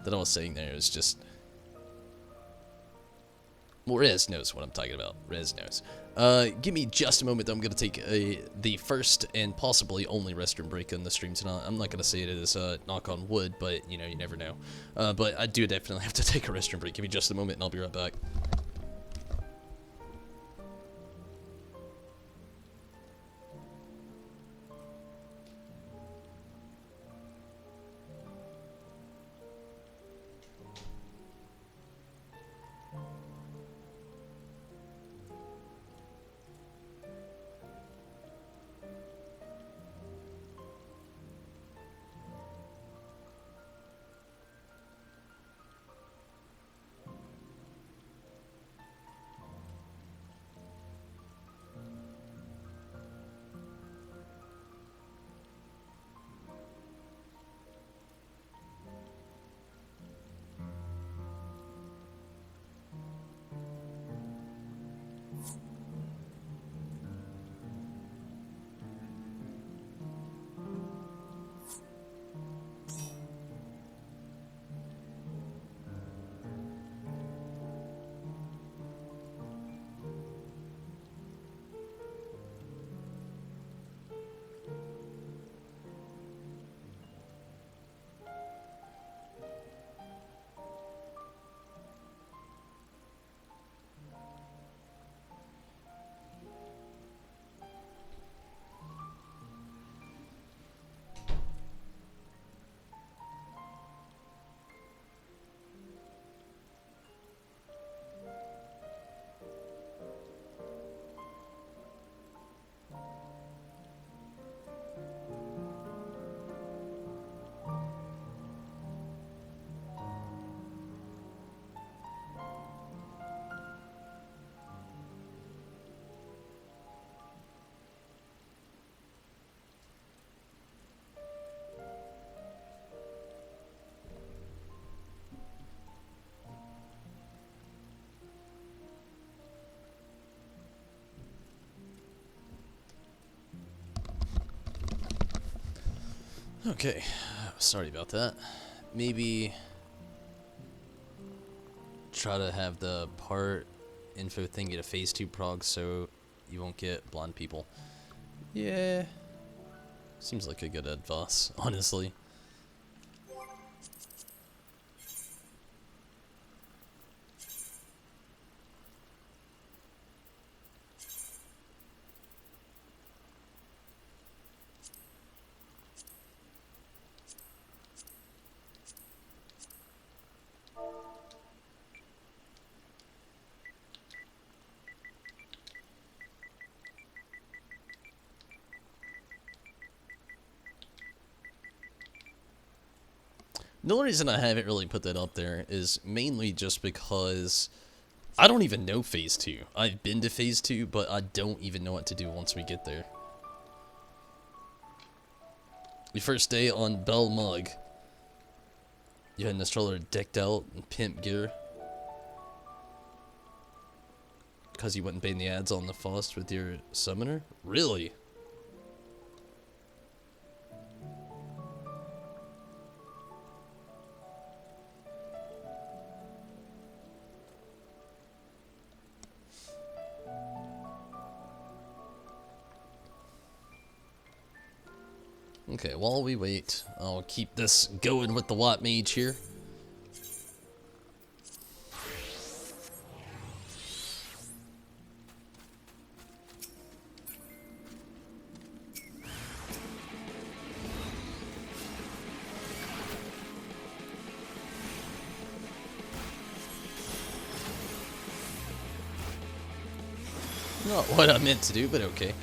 that I was saying there is just. Well, Rez knows what I'm talking about. Rez knows. Give me just a moment. I'm going to take the first and possibly only restroom break on the stream tonight. I'm not going to say it as knock on wood, but, you know, you never know. But I do definitely have to take a restroom break. Give me just a moment, and I'll be right back. Okay, sorry about that. Maybe try to have the part info thing get a phase 2 prog so you won't get blind people. Yeah, seems like a good advice, honestly. The only reason I haven't really put that up there is mainly just because I don't even know phase 2. I've been to phase 2, but I don't even know what to do once we get there. Your first day on Bell Mug. You had an astrologer decked out in pimp gear. Because you wouldn't ban the ads on the Faust with your summoner? Really? Okay, while we wait, I'll keep this going with the White Mage here. Not what I meant to do, but okay.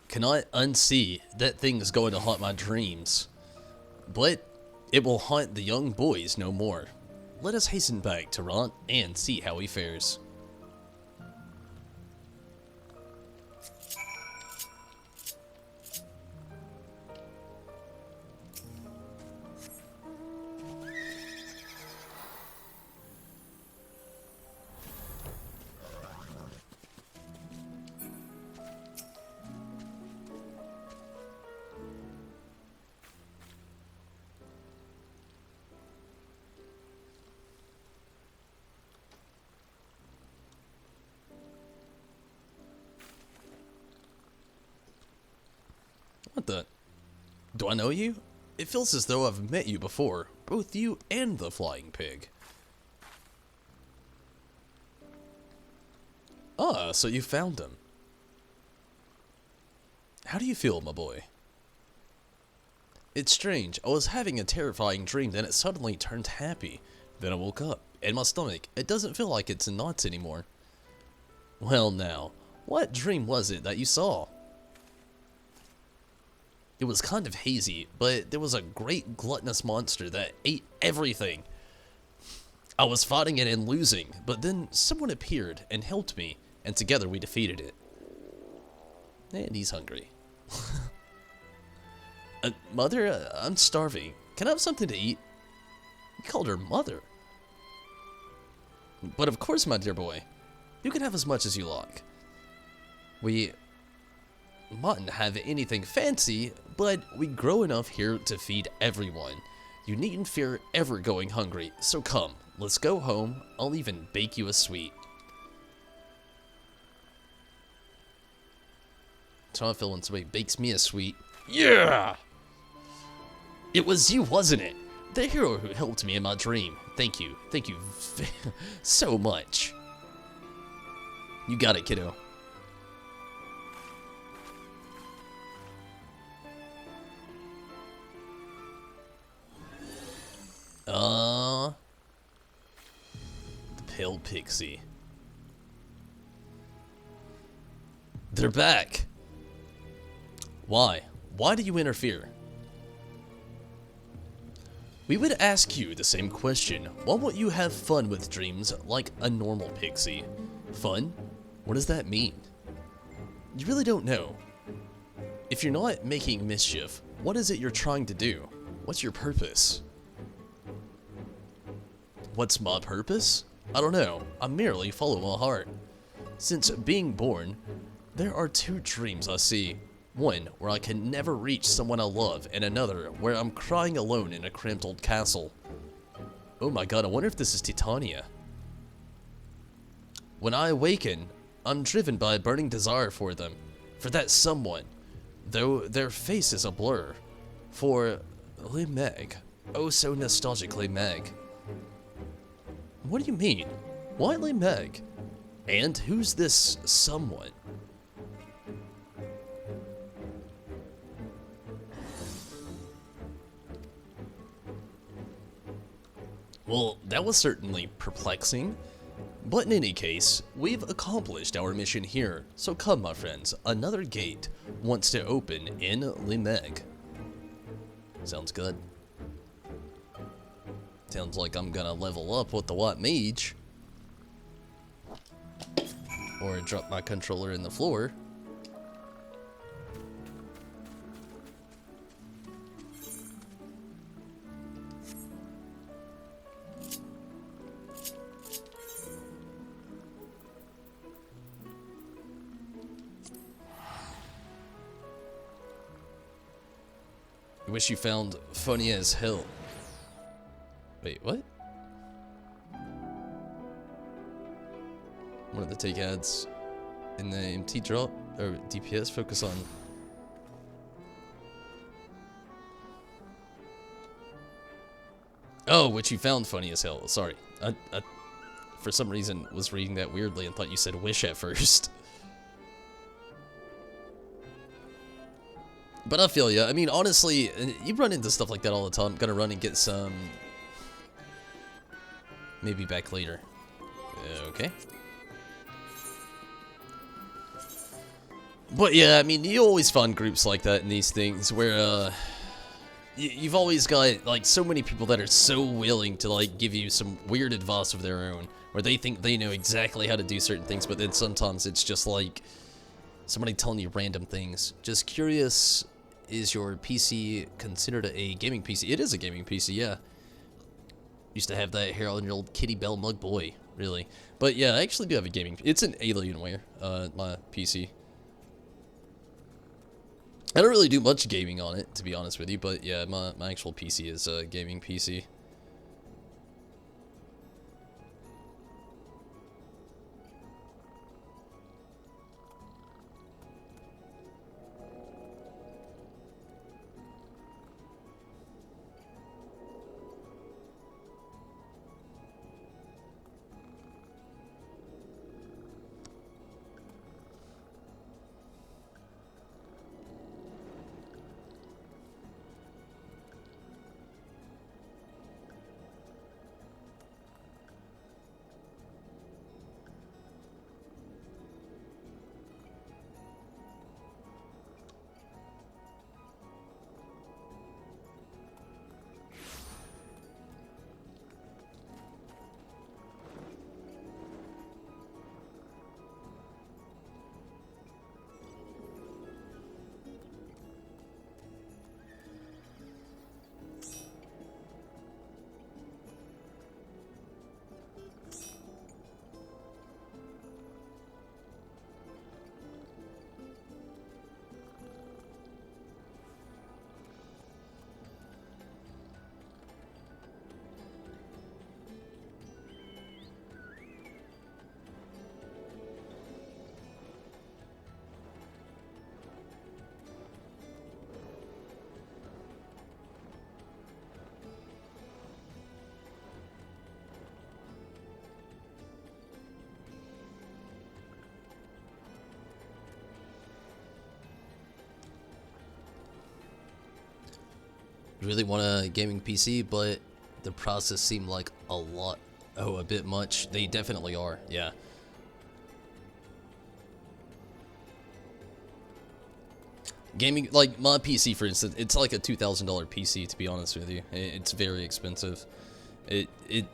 Cannot unsee that thing is going to haunt my dreams, but it will haunt the young boys no more. Let us hasten back to Rant and see how he fares. What the? Do I know you? It feels as though I've met you before, both you and the flying pig. Ah, so you found him. How do you feel, my boy? It's strange. I was having a terrifying dream, then it suddenly turned happy. Then I woke up, and my stomach, it doesn't feel like it's in knots anymore. Well now, what dream was it that you saw? It was kind of hazy, but there was a great gluttonous monster that ate everything. I was fighting it and losing, but then someone appeared and helped me, and together we defeated it. And he's hungry. Mother, I'm starving. Can I have something to eat? You called her mother. But of course, my dear boy. You can have as much as you like. We mightn't have anything fancy, but we grow enough here to feed everyone. You needn't fear ever going hungry, so come, let's go home. I'll even bake you a sweet. So I feel when somebody bakes me a sweet. Yeah! It was you, wasn't it? The hero who helped me in my dream. Thank you so much. You got it, kiddo. The pale Pixie. They're back. Why? Why do you interfere? We would ask you the same question. Why won't you have fun with dreams like a normal Pixie? Fun? What does that mean? You really don't know. If you're not making mischief, what is it you're trying to do? What's your purpose? What's my purpose? I don't know. I merely follow my heart. Since being born, there are two dreams I see. One where I can never reach someone I love, and another where I'm crying alone in a cramped old castle. Oh my god, I wonder if this is Titania. When I awaken, I'm driven by a burning desire for them, for that someone, though their face is a blur, for Meg. Oh, so nostalgically Meg. What do you mean? Why Meg? And who's this someone? Well, that was certainly perplexing. But in any case, we've accomplished our mission here. So come, my friends, another gate wants to open in Meg. Sounds good. Sounds like I'm gonna level up with the White Mage. Or drop my controller in the floor. Wish you found funny as hell. Wait, what? Wanted to take ads in the MT drop or DPS. Focus on. Oh, which you found funny as hell. Sorry, I for some reason was reading that weirdly and thought you said wish at first. But I feel ya. I mean, honestly, you run into stuff like that all the time. Gonna run and get some. Maybe back later. Okay. But yeah, I mean, you always find groups like that in these things where, you've always got, like, so many people that are so willing to, like, give you some weird advice of their own, where they think they know exactly how to do certain things, but then sometimes it's just like somebody telling you random things. Just curious, is your PC considered a gaming PC? It is a gaming PC, yeah. Used to have that hair on your old Kitty Bell mug boy, really. But yeah, I actually do have a gaming. It's an Alienware, my PC. I don't really do much gaming on it, to be honest with you, but yeah, my actual PC is a gaming PC. Really want a gaming PC, but the process seemed like a lot. Oh, a bit much. They definitely are, yeah. Gaming, like my PC for instance, it's like a $2,000 PC, to be honest with you. It's very expensive.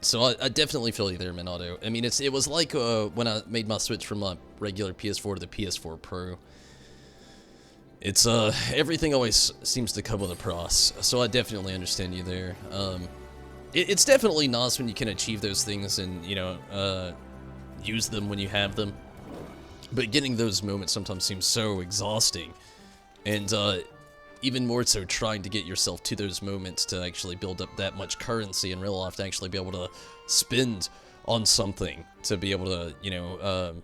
So I definitely feel you there, Minato. I mean, it was like when I made my switch from my regular PS4 to the PS4 Pro. It's, everything always seems to come with a price, so I definitely understand you there. It's definitely nice when you can achieve those things and, you know, use them when you have them. But getting those moments sometimes seems so exhausting. And, even more so trying to get yourself to those moments to actually build up that much currency in real life to actually be able to spend on something, to be able to, you know,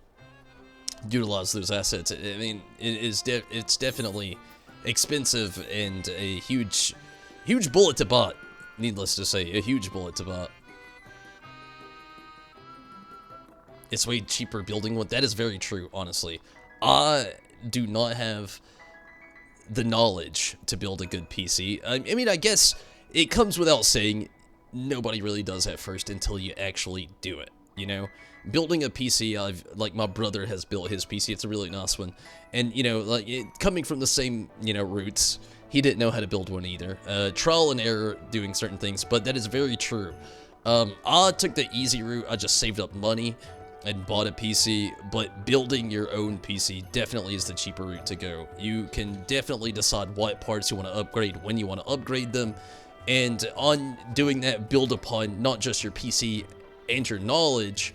utilize those assets. I mean, it's definitely expensive and a huge bullet to butt. Needless to say, a huge bullet to butt. It's way cheaper building one. That is very true, honestly. I do not have the knowledge to build a good PC. I mean, I guess it comes without saying, nobody really does at first until you actually do it, you know? Building a PC, like, my brother has built his PC. It's a really nice one. And, you know, like, coming from the same, you know, roots, he didn't know how to build one either. Trial and error doing certain things, but that is very true. I took the easy route. I just saved up money and bought a PC, but building your own PC definitely is the cheaper route to go. You can definitely decide what parts you want to upgrade, when you want to upgrade them, and on doing that, build upon not just your PC and your knowledge,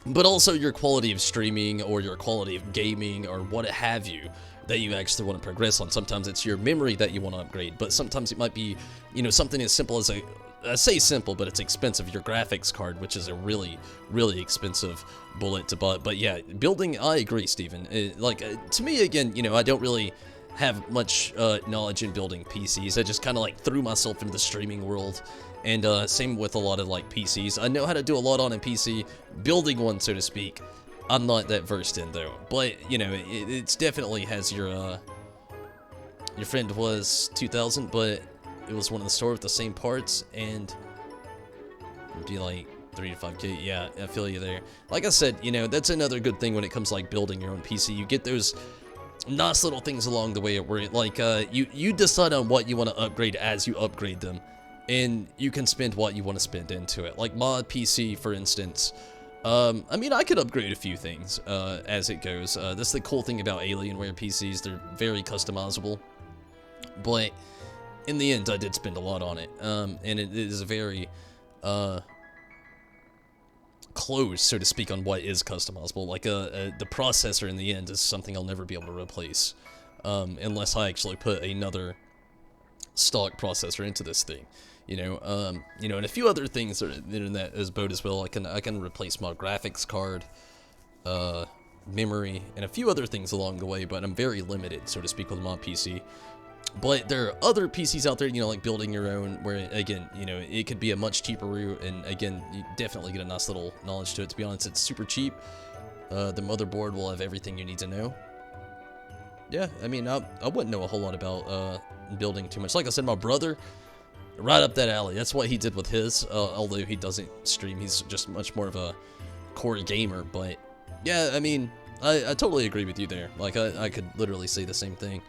but also your quality of streaming or your quality of gaming or what have you that you actually want to progress on. Sometimes it's your memory that you want to upgrade, but sometimes it might be, you know, something as simple as I say simple, but it's expensive, your graphics card, which is a really, really expensive bullet to buy. But yeah, building, I agree, Steven. To me, again, you know, I don't really have much knowledge in building PCs. I just kind of like threw myself into the streaming world, and same with a lot of like PCs. I know how to do a lot on a PC. Building one, so to speak, I'm not that versed in though. But you know, it's definitely has your friend was 2000, but it was one in the store with the same parts, and it'd be like 3 to 5K. Yeah, I feel you there. Like I said, you know, that's another good thing when it comes to like building your own PC. You get those nice little things along the way where like you decide on what you want to upgrade as you upgrade them, and you can spend what you want to spend into it. Like my PC, for instance, I mean, I could upgrade a few things as it goes. That's the cool thing about Alienware PCs. They're very customizable, but in the end, I did spend a lot on it, and it is very close, so to speak, on what is customizable. Like the processor in the end is something I'll never be able to replace, unless I actually put another stock processor into this thing. You know, and a few other things that are in that as boat as well. I can replace my graphics card, memory, and a few other things along the way, but I'm very limited, so to speak, with my PC. But there are other PCs out there, you know, like building your own, where, again, you know, it could be a much cheaper route, and, again, you definitely get a nice little knowledge to it. To be honest, it's super cheap. The motherboard will have everything you need to know. Yeah, I mean, I wouldn't know a whole lot about building too much. Like I said, my brother, right up that alley. That's what he did with his, although he doesn't stream. He's just much more of a core gamer, but, yeah, I mean, I totally agree with you there. Like, I could literally say the same thing.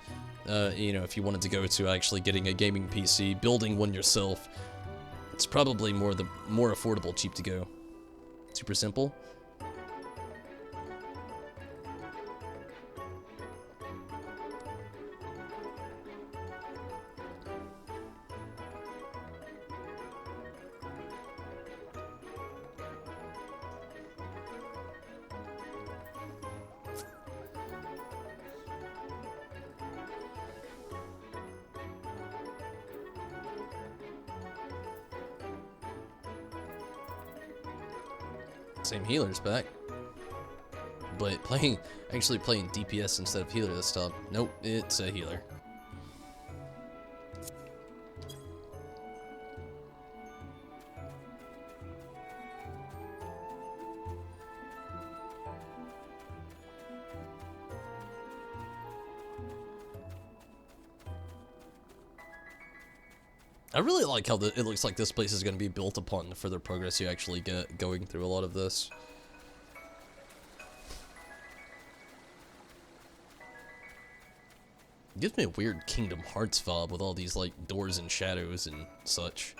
You know, if you wanted to go to actually getting a gaming PC, building one yourself, it's probably more affordable, cheap to go. Super simple. Same healer's back, but actually playing DPS instead of healer this time. Nope, it's a healer. I really like how it looks like this place is going to be built upon the further progress you actually get going through a lot of this. It gives me a weird Kingdom Hearts vibe with all these like doors and shadows and such.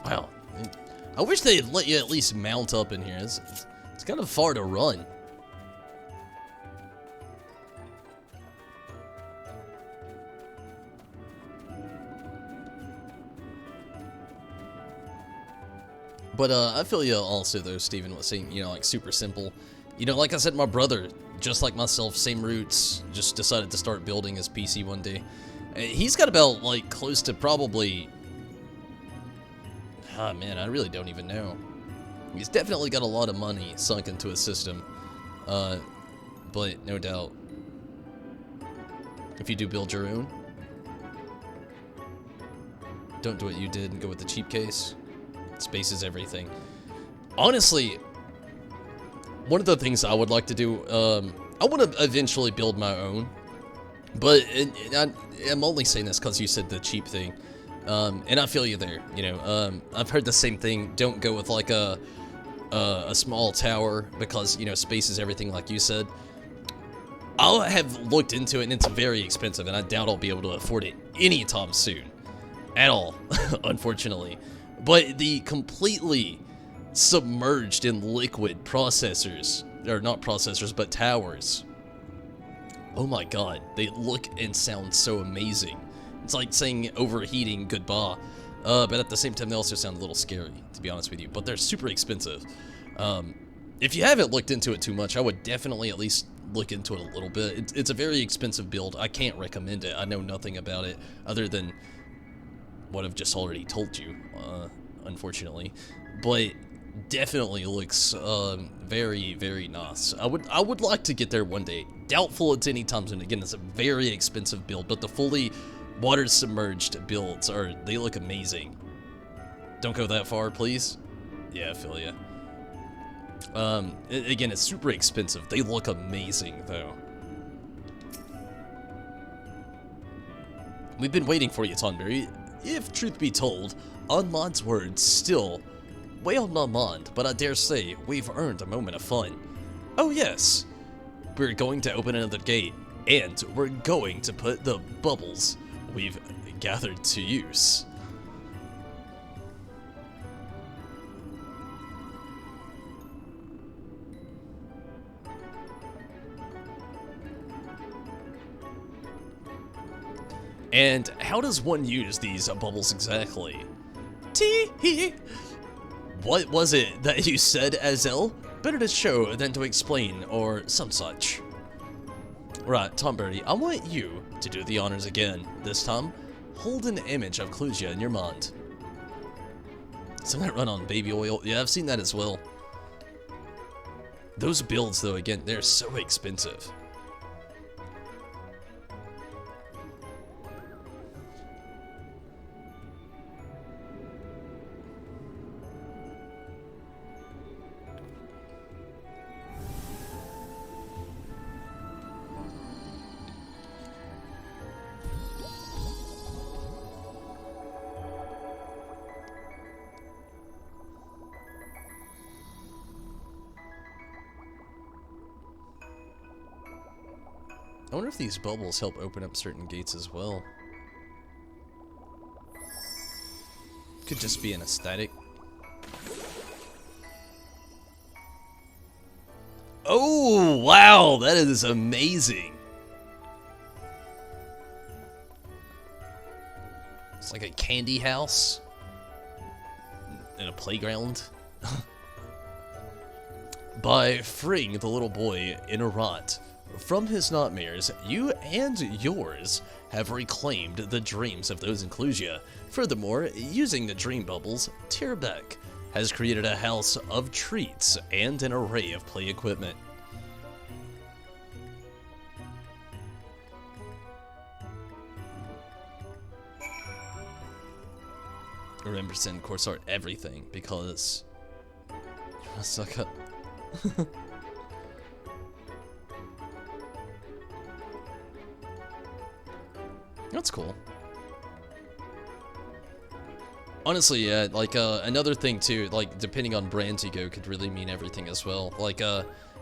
Wow. I wish they'd let you at least mount up in here. It's kind of far to run. But I feel you also, though, Steven was saying, you know, like, super simple. You know, like I said, my brother, just like myself, same roots, just decided to start building his PC one day. He's got about, like, close to probably, Ah, man, I really don't even know. He's definitely got a lot of money sunk into his system. But no doubt, if you do build your own, don't do what you did and go with the cheap case. Space is everything. Honestly, one of the things I would like to do, I want to eventually build my own. But I'm only saying this because you said the cheap thing. And I feel you there, you know. I've heard the same thing. Don't go with like a small tower because, you know, space is everything, like you said. I'll have looked into it, and it's very expensive, and I doubt I'll be able to afford it anytime soon. At all, unfortunately. But the completely submerged in liquid processors, or not processors, but towers. Oh my god, they look and sound so amazing. It's like saying overheating goodbye, but at the same time they also sound a little scary, to be honest with you. But they're super expensive. If you haven't looked into it too much, I would definitely at least look into it a little bit. It's a very expensive build. I can't recommend it. I know nothing about it other than what I've just already told you, unfortunately. But definitely looks very, very nice. I would like to get there one day. Doubtful it's anytime soon. Again, it's a very expensive build, but the fully water submerged builds they look amazing. Don't go that far, please. Yeah, I feel ya. Again, it's super expensive. They look amazing, though. We've been waiting for you, Tonberry. If truth be told, Onmond's words still weigh on my mind, but I dare say we've earned a moment of fun. Oh yes, we're going to open another gate, and we're going to put the bubbles we've gathered to use. And how does one use these bubbles exactly? Tee-hee! What was it that you said, Azel? Better to show than to explain, or some such. Right, Tonberry, I want you to do the honors again. This time, hold an image of Clusia in your mind. Some that run on baby oil. Yeah, I've seen that as well. Those builds, though, again, they're so expensive. I wonder if these bubbles help open up certain gates as well. Could just be an aesthetic. Oh, wow, that is amazing. It's like a candy house and a playground. By freeing the little boy in a rot from his nightmares, you and yours have reclaimed the dreams of those in Clusia. Furthermore, using the dream bubbles, Tierbeck has created a house of treats and an array of play equipment. Remember, send course art everything because you wanna suck up. That's cool. Honestly, yeah, like, another thing too, like, depending on brands you go could really mean everything as well. Like,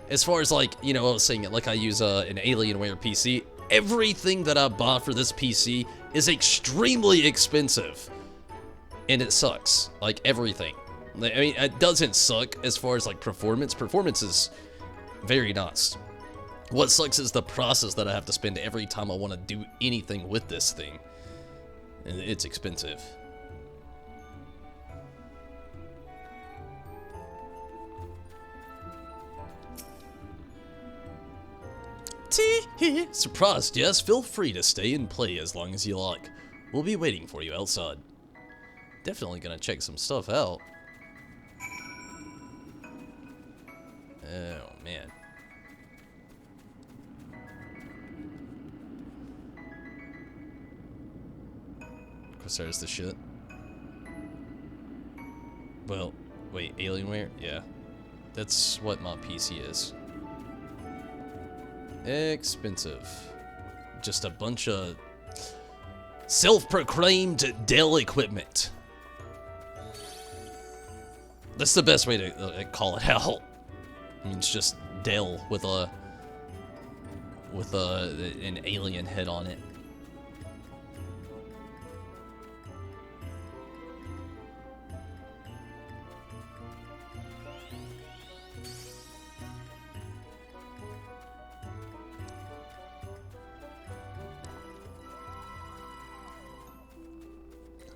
as far as, like, you know, I was saying it, like, I use, an Alienware PC. Everything that I bought for this PC is extremely expensive. And it sucks. Like, everything. I mean, it doesn't suck as far as, like, performance. Performance is very nice. What sucks is the process that I have to spend every time I want to do anything with this thing. And it's expensive. Tee-hee! Surprised, yes? Feel free to stay and play as long as you like. We'll be waiting for you outside. definitely gonna check some stuff out. Oh, man. Of course, there's the shit. Well, wait, Alienware? Yeah. That's what my PC is. Expensive. Just a bunch of self-proclaimed Dell equipment. That's the best way to call it out. I mean, it's just Dell with an alien head on it.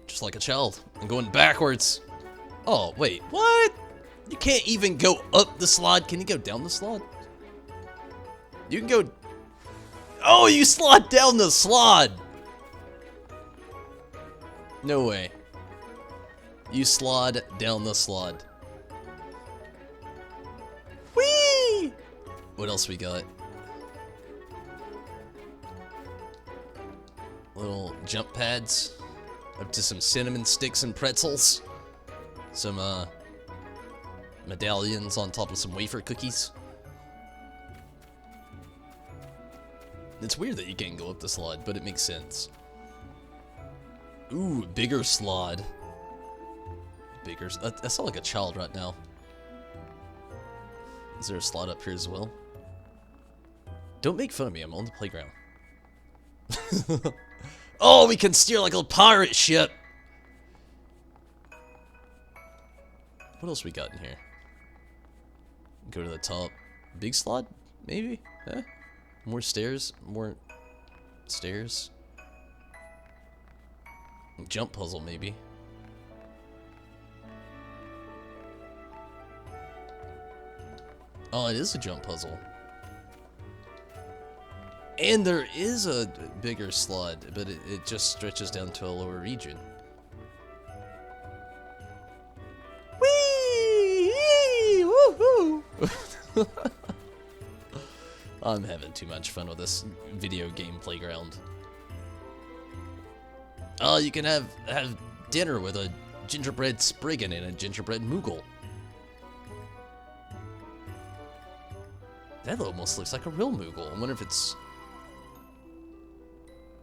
Just like a child. I'm going backwards. Oh, wait, what? You can't even go up the slide. Can you go down the slide? You can go... Oh, you slide down the slide! No way. You slide down the slide. Whee! What else we got? Little jump pads. Up to some cinnamon sticks and pretzels. Some, medallions on top of some wafer cookies. It's weird that you can't go up the slide, but it makes sense. Ooh, bigger slide. Bigger. I sound like a child right now. Is there a slide up here as well? Don't make fun of me, I'm on the playground. Oh, we can steer like a pirate ship! What else we got in here? Go to the top. Big slide? Maybe? Huh? More stairs? More stairs? Jump puzzle, maybe. Oh, it is a jump puzzle. And there is a bigger slide, but it just stretches down to a lower region. Whee! Woohoo! I'm having too much fun with this video game playground. Oh, you can have dinner with a gingerbread Spriggan and a gingerbread Moogle. That almost looks like a real Moogle. I wonder if it's...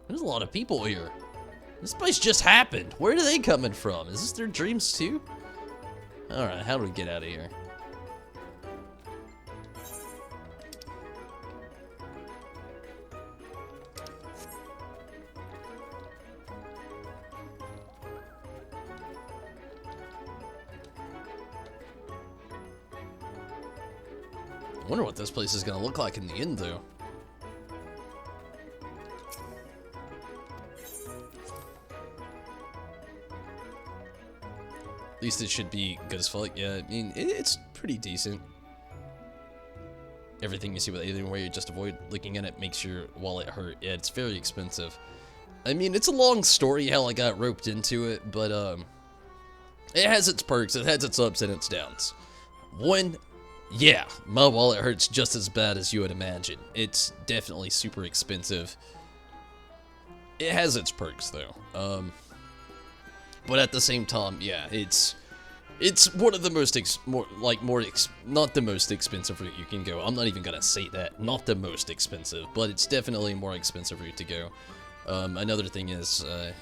There's a lot of people here. This place just happened. Where are they coming from? Is this their dreams too? Alright, how do we get out of here? I wonder what this place is gonna look like in the end though. At least it should be good as fuck. Yeah, I mean, it's pretty decent. Everything you see with Alienware, you just avoid looking at it, makes your wallet hurt. Yeah, it's very expensive. I mean, it's a long story how I got roped into it, but it has its perks, it has its ups and its downs. One, yeah, my wallet hurts just as bad as you would imagine. It's definitely super expensive. It has its perks though. But at the same time, yeah, it's one of the most not the most expensive route you can go. I'm not even gonna say that, not the most expensive, but it's definitely a more expensive route to go. Another thing is, I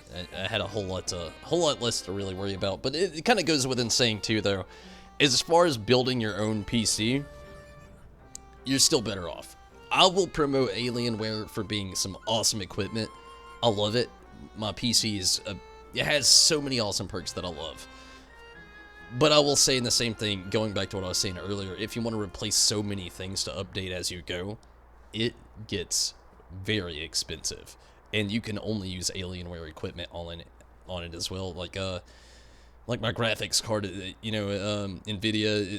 had a whole lot less to really worry about, but it kind of goes within saying too, though, as far as building your own PC, you're still better off. I will promote Alienware for being some awesome equipment. I love it. My PC is it has so many awesome perks that I love. But I will say in the same thing, going back to what I was saying earlier, if you want to replace so many things to update as you go, it gets very expensive. And you can only use Alienware equipment on it as well. Like my graphics card, you know, NVIDIA,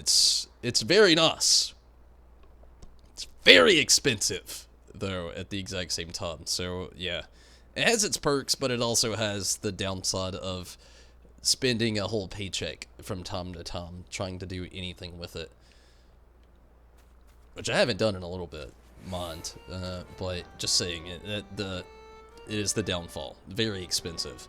it's very nice. It's very expensive, though, at the exact same time. So, yeah. It has its perks, but it also has the downside of spending a whole paycheck from time to time trying to do anything with it. Which I haven't done in a little bit, mind. But just saying, it is the downfall. Very expensive.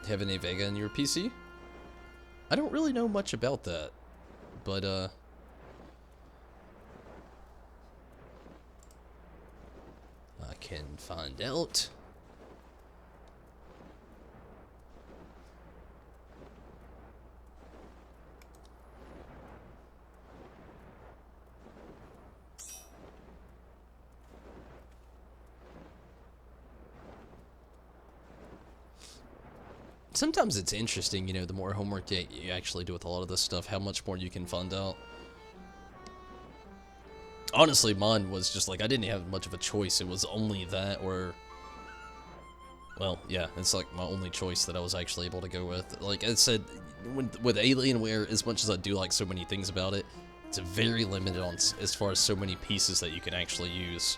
Have any Vega in your PC? I don't really know much about that, but I can find out. Sometimes it's interesting, you know, the more homework you actually do with a lot of this stuff, how much more you can find out. Honestly, mine was just like, I didn't have much of a choice. It was only that or... Well, yeah, it's like my only choice that I was actually able to go with. Like I said, with Alienware, as much as I do like so many things about it, it's very limited on as far as so many pieces that you can actually use.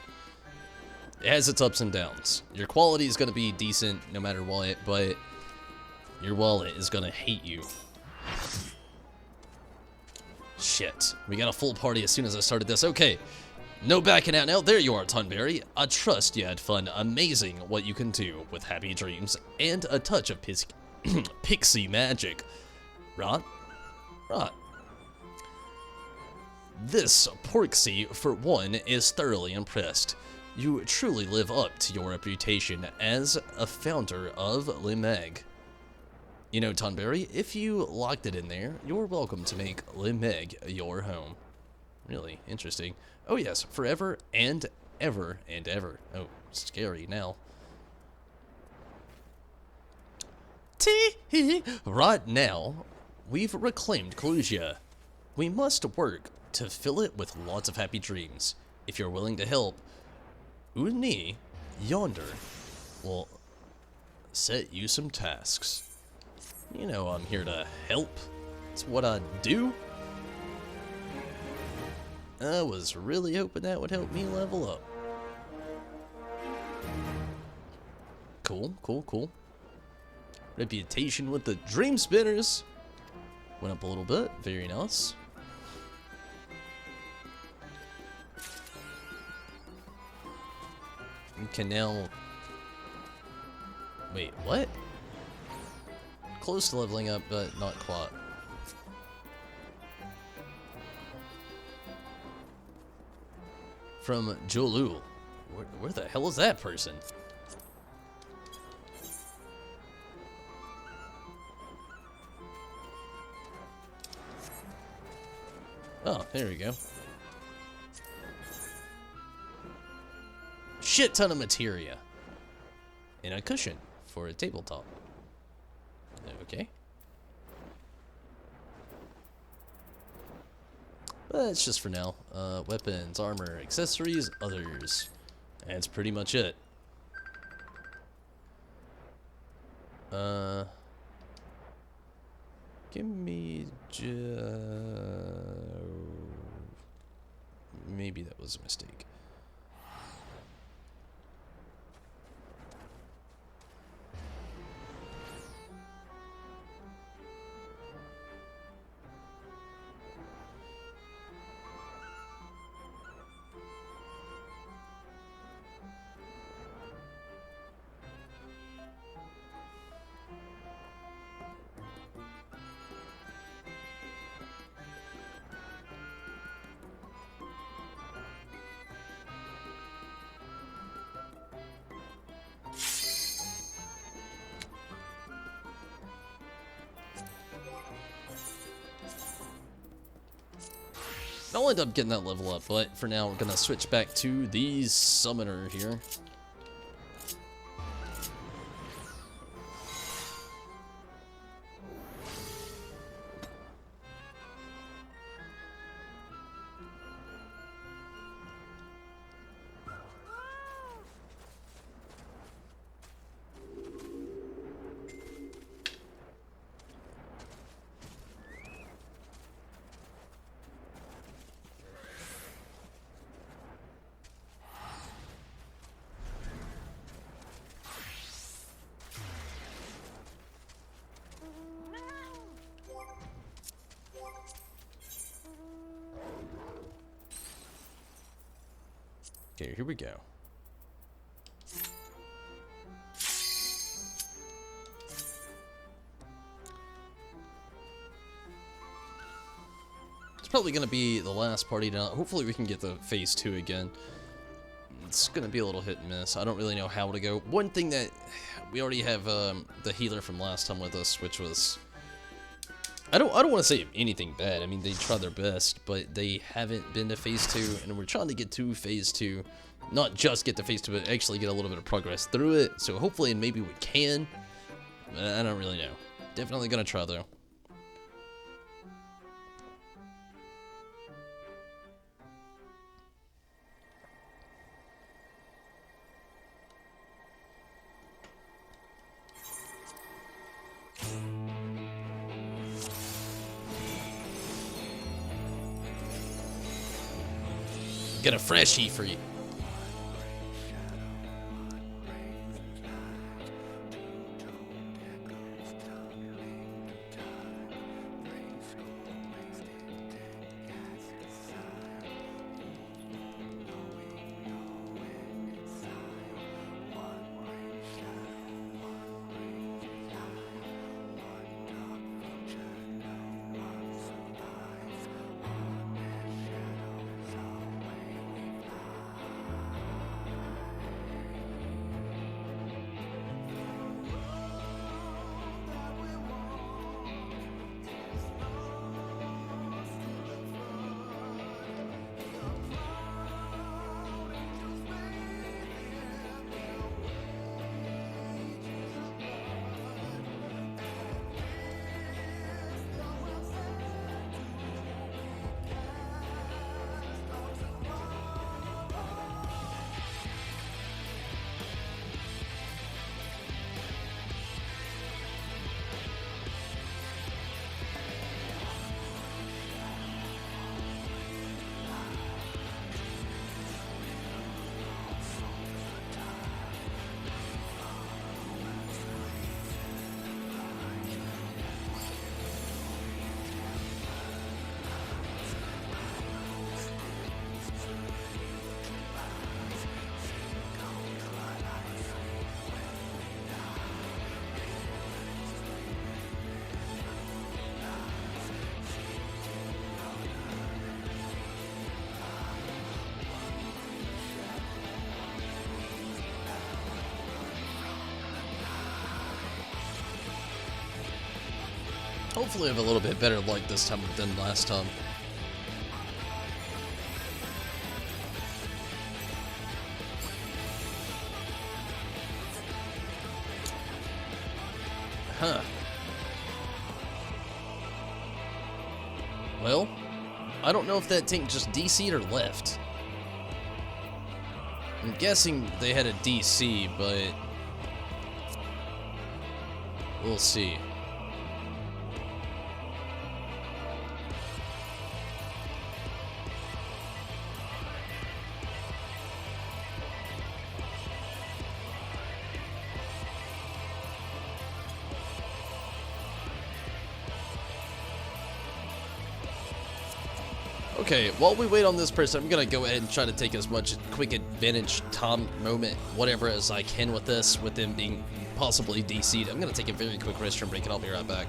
It has its ups and downs. Your quality is going to be decent no matter what, but... your wallet is gonna hate you. Shit. We got a full party as soon as I started this. Okay. No backing out now. There you are, Tonberry. I trust you had fun. Amazing what you can do with happy dreams and a touch of Pixie magic. Right? Right. This Pixie, for one, is thoroughly impressed. You truly live up to your reputation as a founder of Limeg. You know, Tonberry, if you locked it in there, you're welcome to make Limeg your home. Really interesting. Oh yes, forever and ever and ever. Oh, scary now. Right now, we've reclaimed Clusia. We must work to fill it with lots of happy dreams. If you're willing to help, Uni, yonder, will set you some tasks. You know I'm here to help. It's what I do. I was really hoping that would help me level up. Cool, cool, cool. Reputation with the Dream Spinners went up a little bit. Very nice. We can now... Wait, what? Close to leveling up, but not quite. From Jolu. Where the hell is that person? Oh, there we go. Shit ton of materia. And a cushion for a tabletop. Okay. But that's just for now. Weapons, armor, accessories, others. And that's pretty much it. Give me maybe that was a mistake. I'll end up getting that level up, but for now we're gonna switch back to the summoner here. Okay, here we go. It's probably going to be the last party now. Hopefully we can get the phase 2 again. It's going to be a little hit and miss. I don't really know how to go. One thing that we already have the healer from last time with us, which was... I don't want to say anything bad. I mean, they tried their best, but they haven't been to phase 2, and we're trying to get to phase 2. Not just get to phase 2, but actually get a little bit of progress through it. So hopefully, and maybe we can. I don't really know. Definitely gonna try though. Got a freshie for you. Hopefully I have a little bit better luck this time than last time. Huh. Well, I don't know if that tank just DC'd or left. I'm guessing they had a DC, but we'll see. Okay, while we wait on this person, I'm gonna go ahead and try to take as much quick advantage, time, moment, whatever as I can with this, with them being possibly DC'd. I'm gonna take a very quick restroom break and I'll be right back.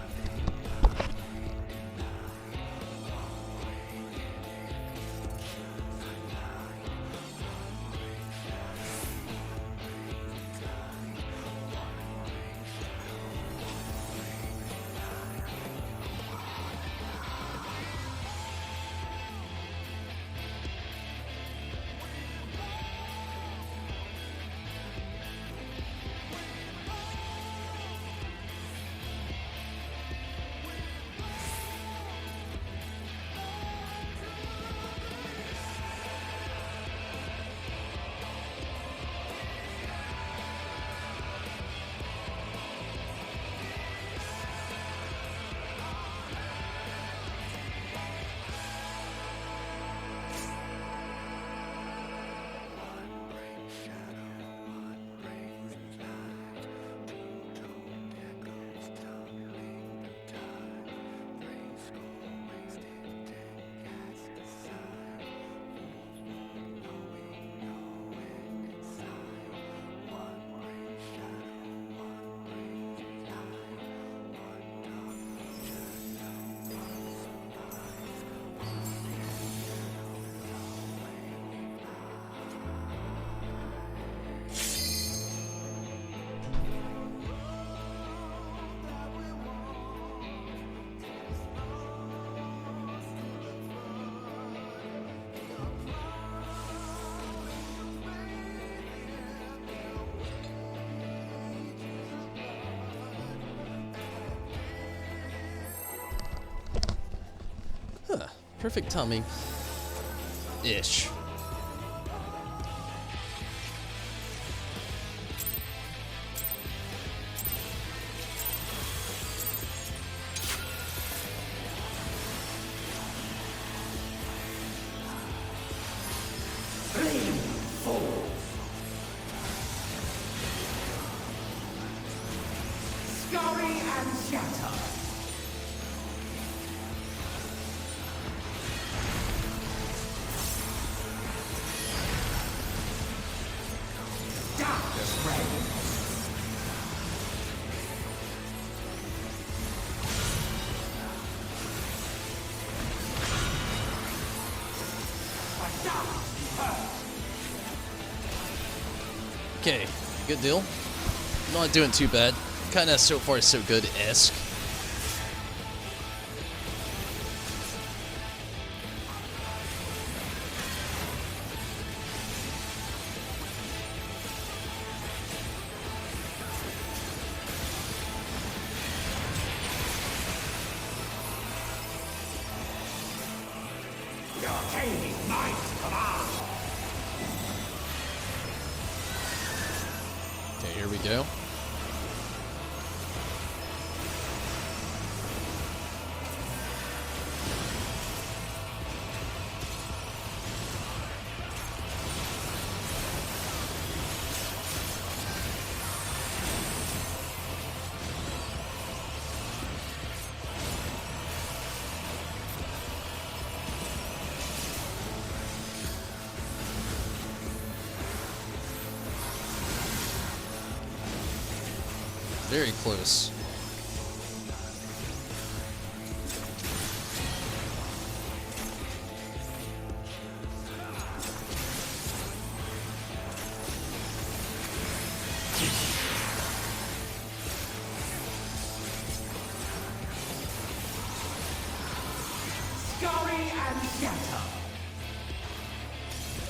Perfect timing. Ish. Scurry and shatter. Darkness reigns. Okay, good deal. Not doing too bad. Kinda so far so good-esque. The arcane might command. Okay, here we go. Very close. Scurry and shatter.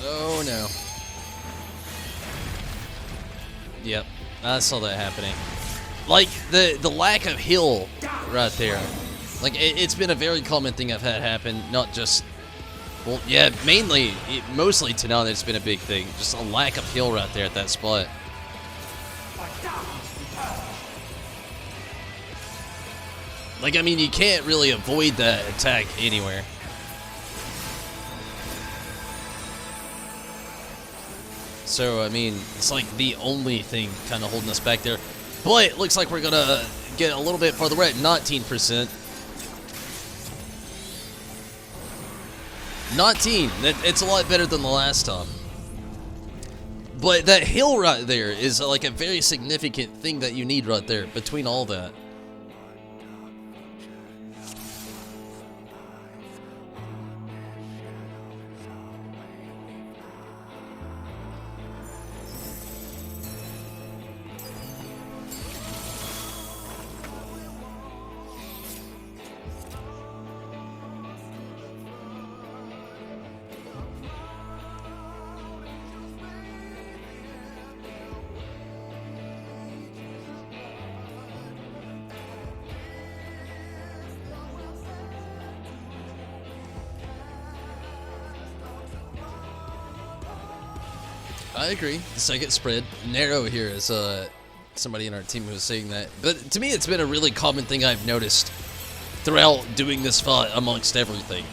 Oh no. Yep, I saw that happening. Like, the lack of heal right there. Like, it's been a very common thing I've had happen, not just... Well, yeah, mainly, mostly tonight it's been a big thing. Just a lack of heal right there at that spot. Like, I mean, you can't really avoid that attack anywhere. So, I mean, it's like the only thing kind of holding us back there. But it looks like we're going to get a little bit farther. We're at 19%. 19. It's a lot better than the last time. But that hill right there is like a very significant thing that you need right there between all that. I agree. The second spread, narrow here, is somebody in our team who was saying that. But to me, it's been a really common thing I've noticed throughout doing this fight amongst everything.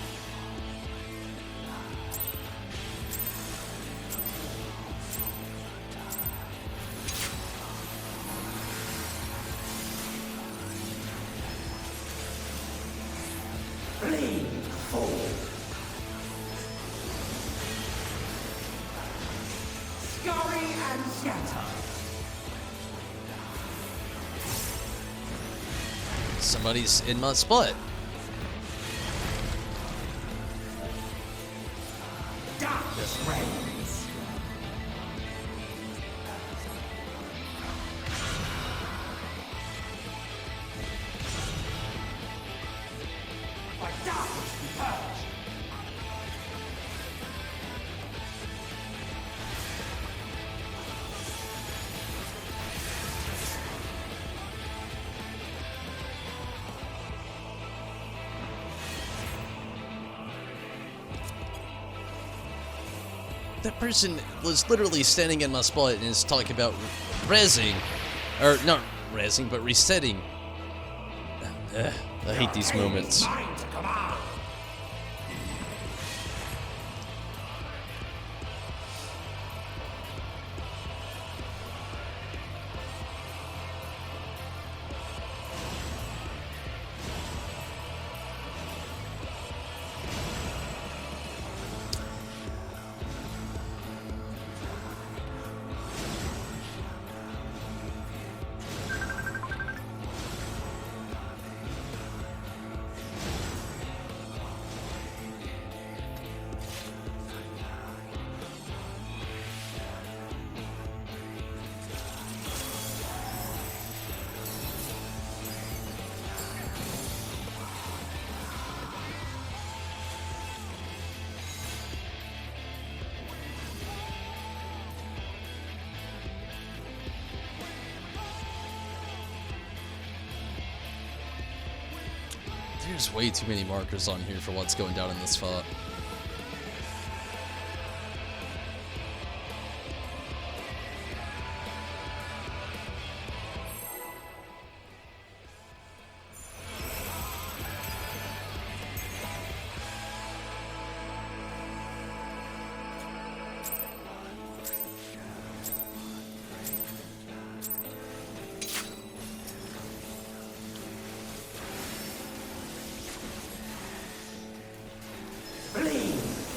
Bleed full. Scurry and shatter. Somebody's in my spot. Darkness reigns. By darkness we purge. that person was literally standing in my spot and is talking about rezzing, or not rezzing, but resetting. I hate these moments. Mine to command. There's way too many markers on here for what's going down in this fight. Bleed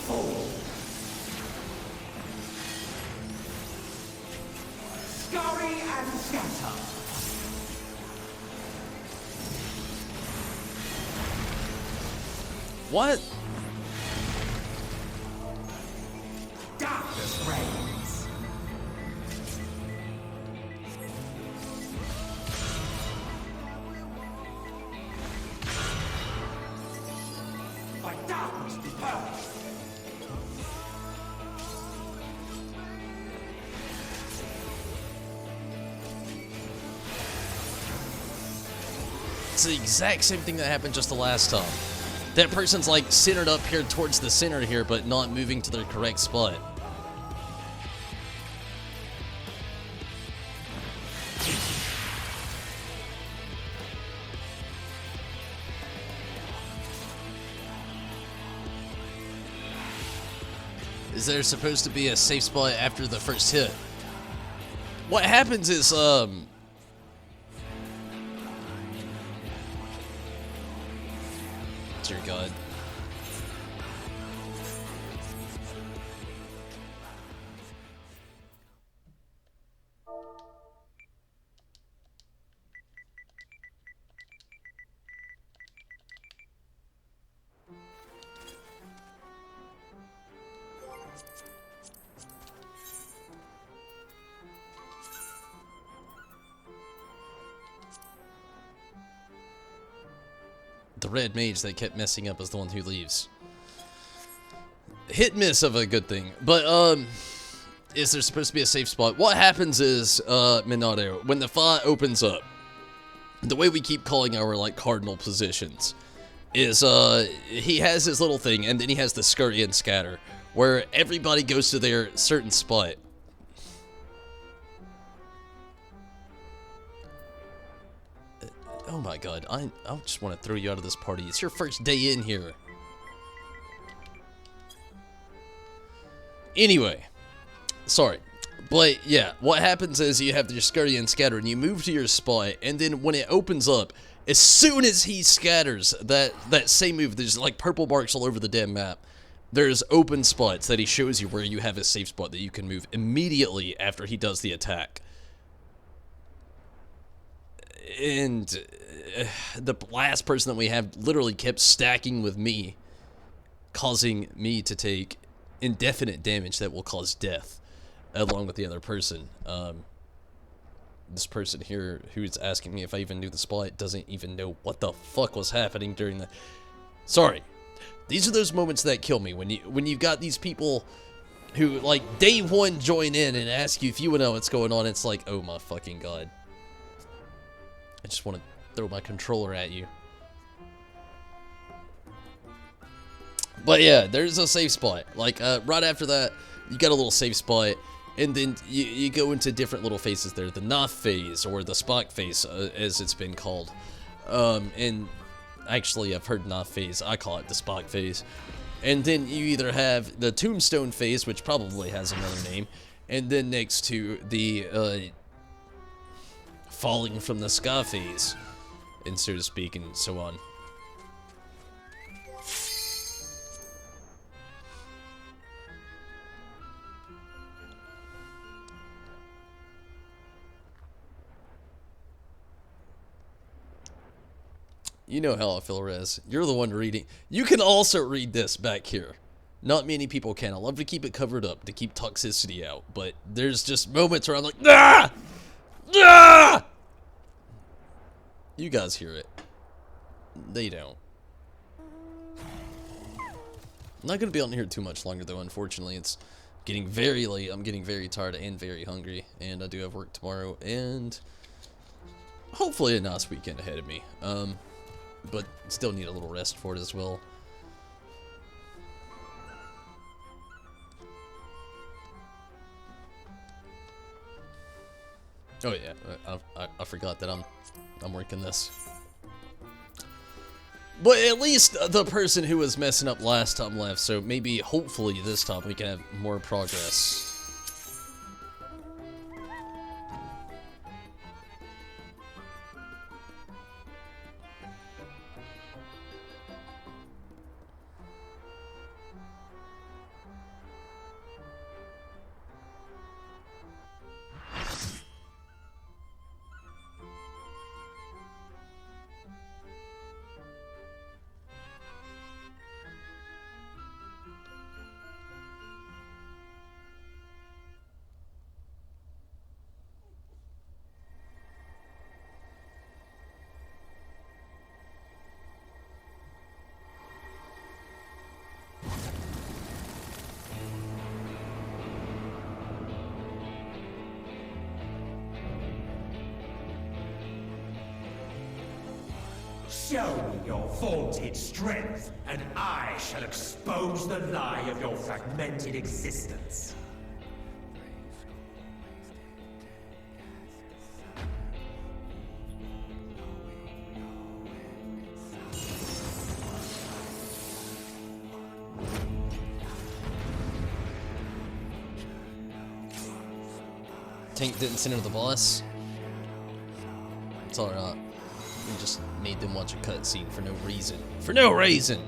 full. Scurry and scatter. What? Darkness reigns. By darkness be purged. It's the exact same thing that happened just the last time. That person's like centered up here towards the center here, but not moving to their correct spot. Is there supposed to be a safe spot after the first hit? What happens is, dear God. The red mage that kept messing up is the one who leaves. Hit miss of a good thing. But, is there supposed to be a safe spot? What happens is, Minato, when the fight opens up, the way we keep calling our, like, cardinal positions is, he has his little thing, and then he has the scurry and scatter, where everybody goes to their certain spot. Oh my God, I just want to throw you out of this party. It's your first day in here. Anyway, sorry. But yeah, what happens is you have your scurry and scatter and you move to your spot, and then when it opens up, as soon as he scatters that same move, there's like purple marks all over the damn map. There's open spots that he shows you where you have a safe spot that you can move immediately after he does the attack. And the last person that we have literally kept stacking with me, causing me to take indefinite damage that will cause death, along with the other person. This person here who's asking me if I even knew the spot doesn't even know what the fuck was happening during the... Sorry. These are those moments that kill me, when you've got these people who, like, day one join in and ask you if you know what's going on. It's like, oh my fucking God. I just want to throw my controller at you. But yeah, there's a safe spot. Like, right after that, you got a little safe spot, and then you go into different little phases there. The Noth phase, or the Spock phase, as it's been called. And actually, I've heard Noth phase. I call it the Spock phase. And then you either have the Tombstone phase, which probably has another name, and then next to the Falling from the Sky phase, and so to speak, and so on. You know how I feel, Rez. You're the one reading. You can also read this back here. Not many people can. I love to keep it covered up, to keep toxicity out, but there's just moments where I'm like, ah! Ah! You guys hear it. They don't. I'm not going to be on here too much longer, though, unfortunately. It's getting very late. I'm getting very tired and very hungry, and I do have work tomorrow, and hopefully a nice weekend ahead of me. But still need a little rest for it as well. Oh yeah, I forgot that I'm working this. But at least the person who was messing up last time left, so maybe, hopefully, this time we can have more progress. Show me your vaunted strength, and I shall expose the lie of your fragmented existence. Tank didn't send him to the boss. It's alright. We just made them watch a cutscene for no reason. For no reason!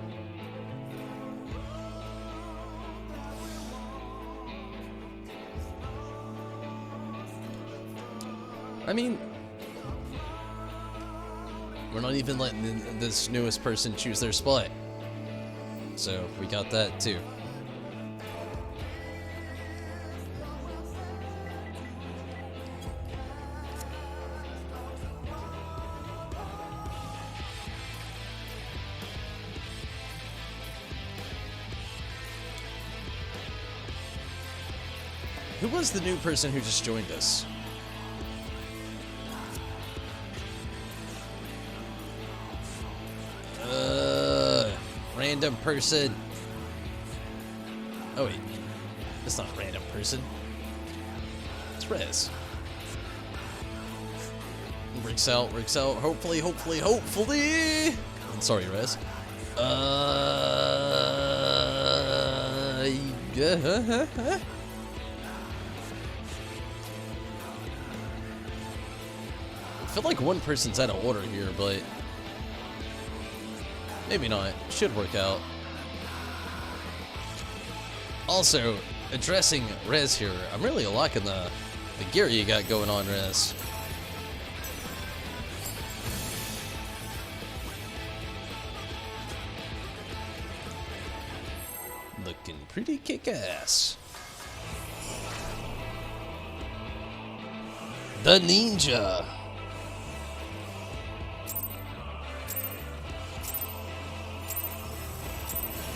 I mean, we're not even letting this newest person choose their spot. So, we got that too. Who was the new person who just joined us? Random person. Oh wait, it's not a random person. It's Rez. Works out, works out. Hopefully, hopefully, hopefully. I'm sorry, Rez. Yeah. I feel like one person's out of order here, but maybe not. Should work out. Also, addressing Rez here, I'm really liking the gear you got going on, Rez. Looking pretty kick-ass. The Ninja.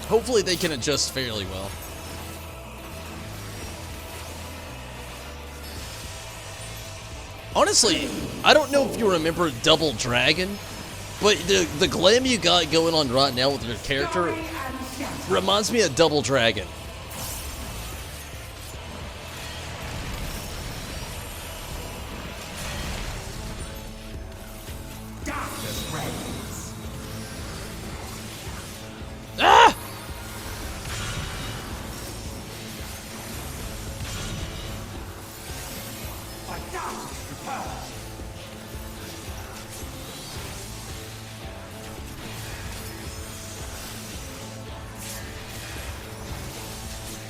Hopefully they can adjust fairly well. Honestly, I don't know if you remember Double Dragon, but the glam you got going on right now with your character reminds me of Double Dragon.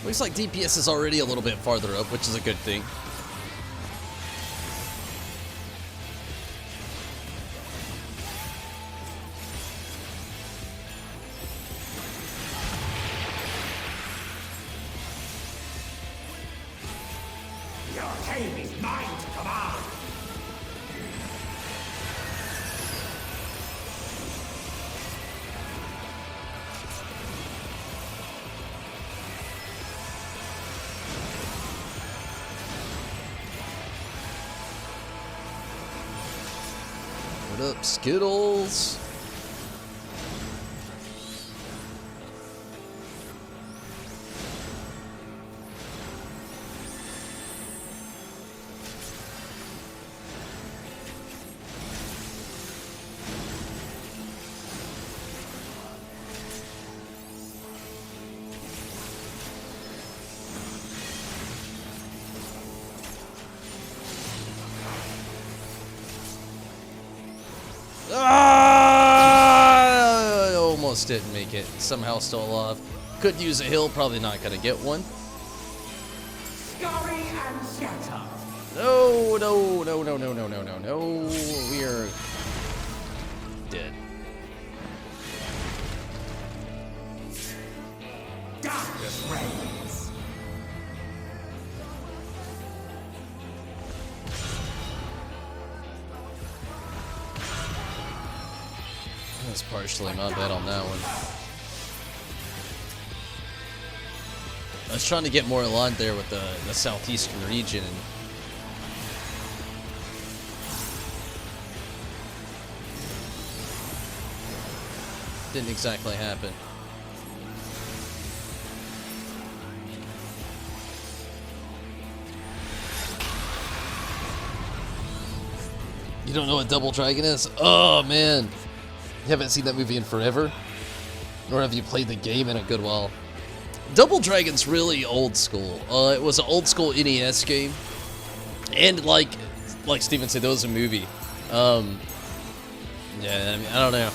Looks like DPS is already a little bit farther up, which is a good thing. Your cave is mine to command. What up, Skittles? Ah! I almost didn't make it. Somehow still alive. Could use a heal. Probably not gonna get one. Scurry and scatter. No, no, no, no, no, no, no, no, no. We're dead. Darkness reigns. That's partially my bad on that one. I was trying to get more aligned there with the southeastern region. And didn't exactly happen. You don't know what Double Dragon is? Oh, man. You haven't seen that movie in forever? Nor have you played the game in a good while. Double Dragon's really old school. It was an old school NES game. And like Steven said, that was a movie. Yeah, I mean, I don't know.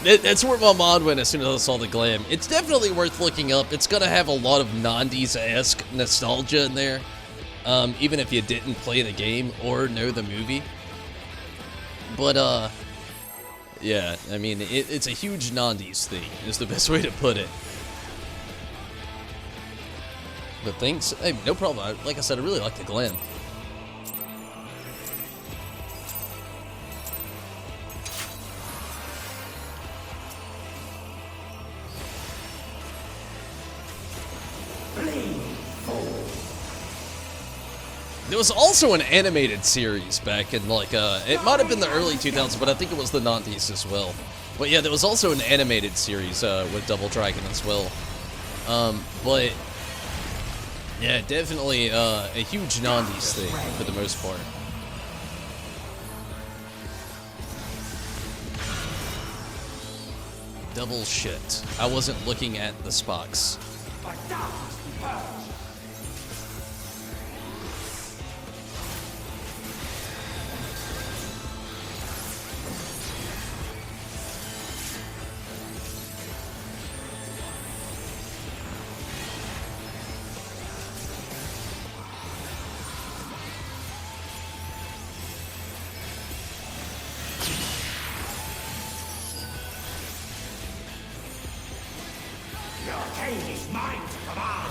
That's where my mind went as soon as I saw the glam. It's definitely worth looking up. It's gonna have a lot of 90s-esque nostalgia in there. Even if you didn't play the game or know the movie. But, yeah, I mean, it's a huge 90s thing, is the best way to put it. But thanks. Hey, no problem. Like I said, I really like the glam. There was also an animated series back in, like, it might have been the early 2000s, but I think it was the 90s as well. But yeah, there was also an animated series with Double Dragon as well. But yeah, definitely a huge 90s thing for the most part. Double shit. I wasn't looking at the Spocks. Your cave is mine to command.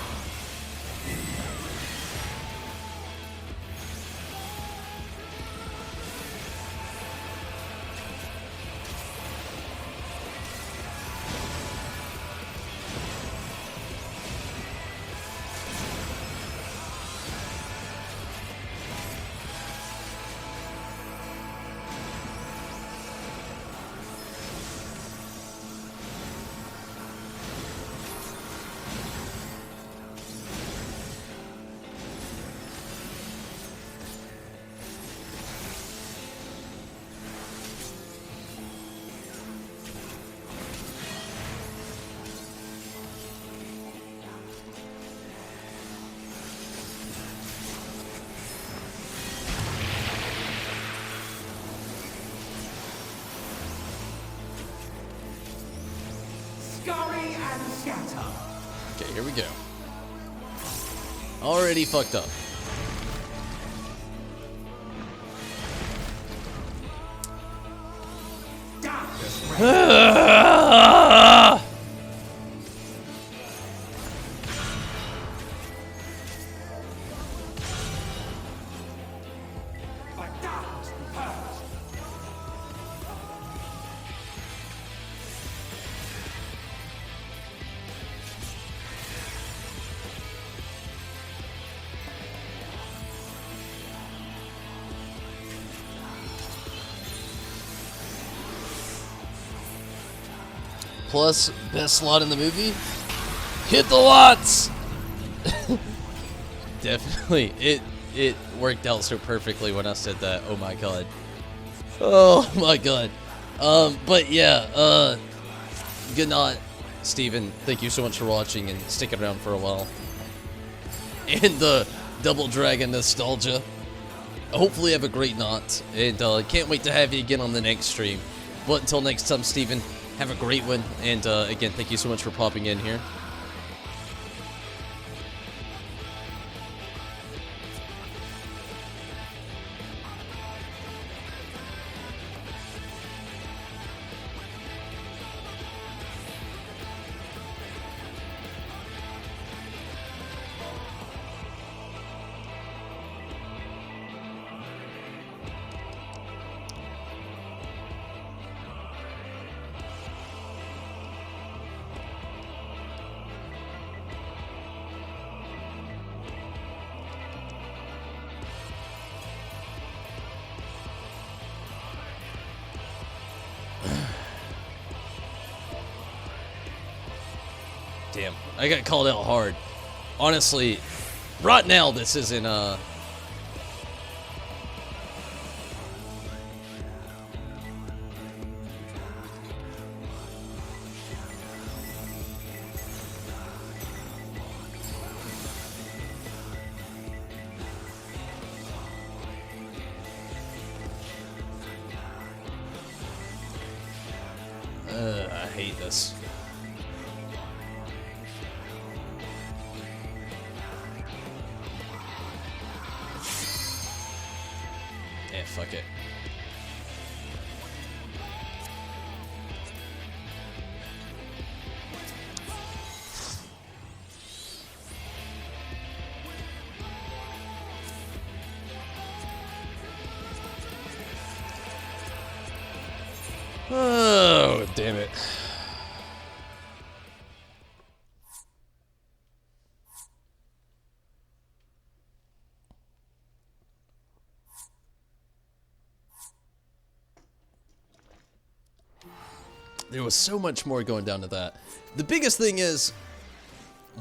Scurry and scatter. Okay, here we go. Already fucked up. Plus, best slot in the movie? Hit the lots! Definitely. It worked out so perfectly when I said that. Oh my god. Oh my god. But yeah, good night, Steven. Thank you so much for watching and sticking around for a while. And the Double Dragon nostalgia. Hopefully have a great night. And can't wait to have you again on the next stream. But until next time, Steven, have a great one, and again, thank you so much for popping in here. Damn, I got called out hard. Honestly, right now this isn't I hate this. Yeah, fuck it. Oh, damn it. There was so much more going down to that. The biggest thing is,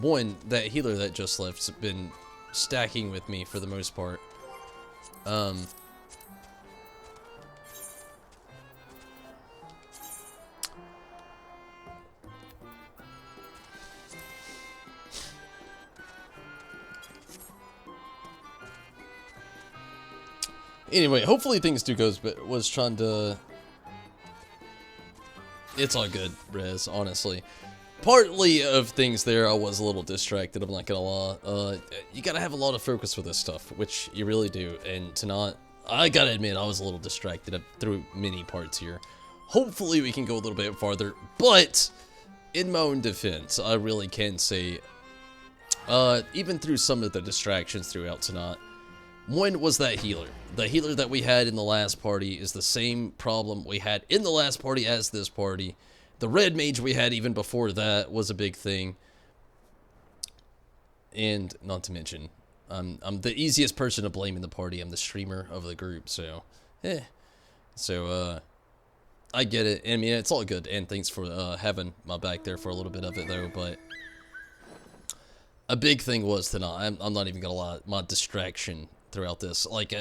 one, that healer that just left's been stacking with me for the most part. Anyway, hopefully things do goes, but was trying to... It's all good, Rez, honestly. Partly of things there, I was a little distracted, I'm not gonna lie. You gotta have a lot of focus with this stuff, which you really do, and to not... I gotta admit, I was a little distracted through many parts here. Hopefully we can go a little bit farther, but in my own defense, I really can say, even through some of the distractions throughout tonight, one was that healer. The healer that we had in the last party is the same problem we had in the last party as this party. The red mage we had even before that was a big thing. And not to mention, I'm the easiest person to blame in the party. I'm the streamer of the group, so I get it. I mean, it's all good, and thanks for having my back there for a little bit of it though, but a big thing was tonight, I'm not even gonna lie, my distraction throughout this. Like,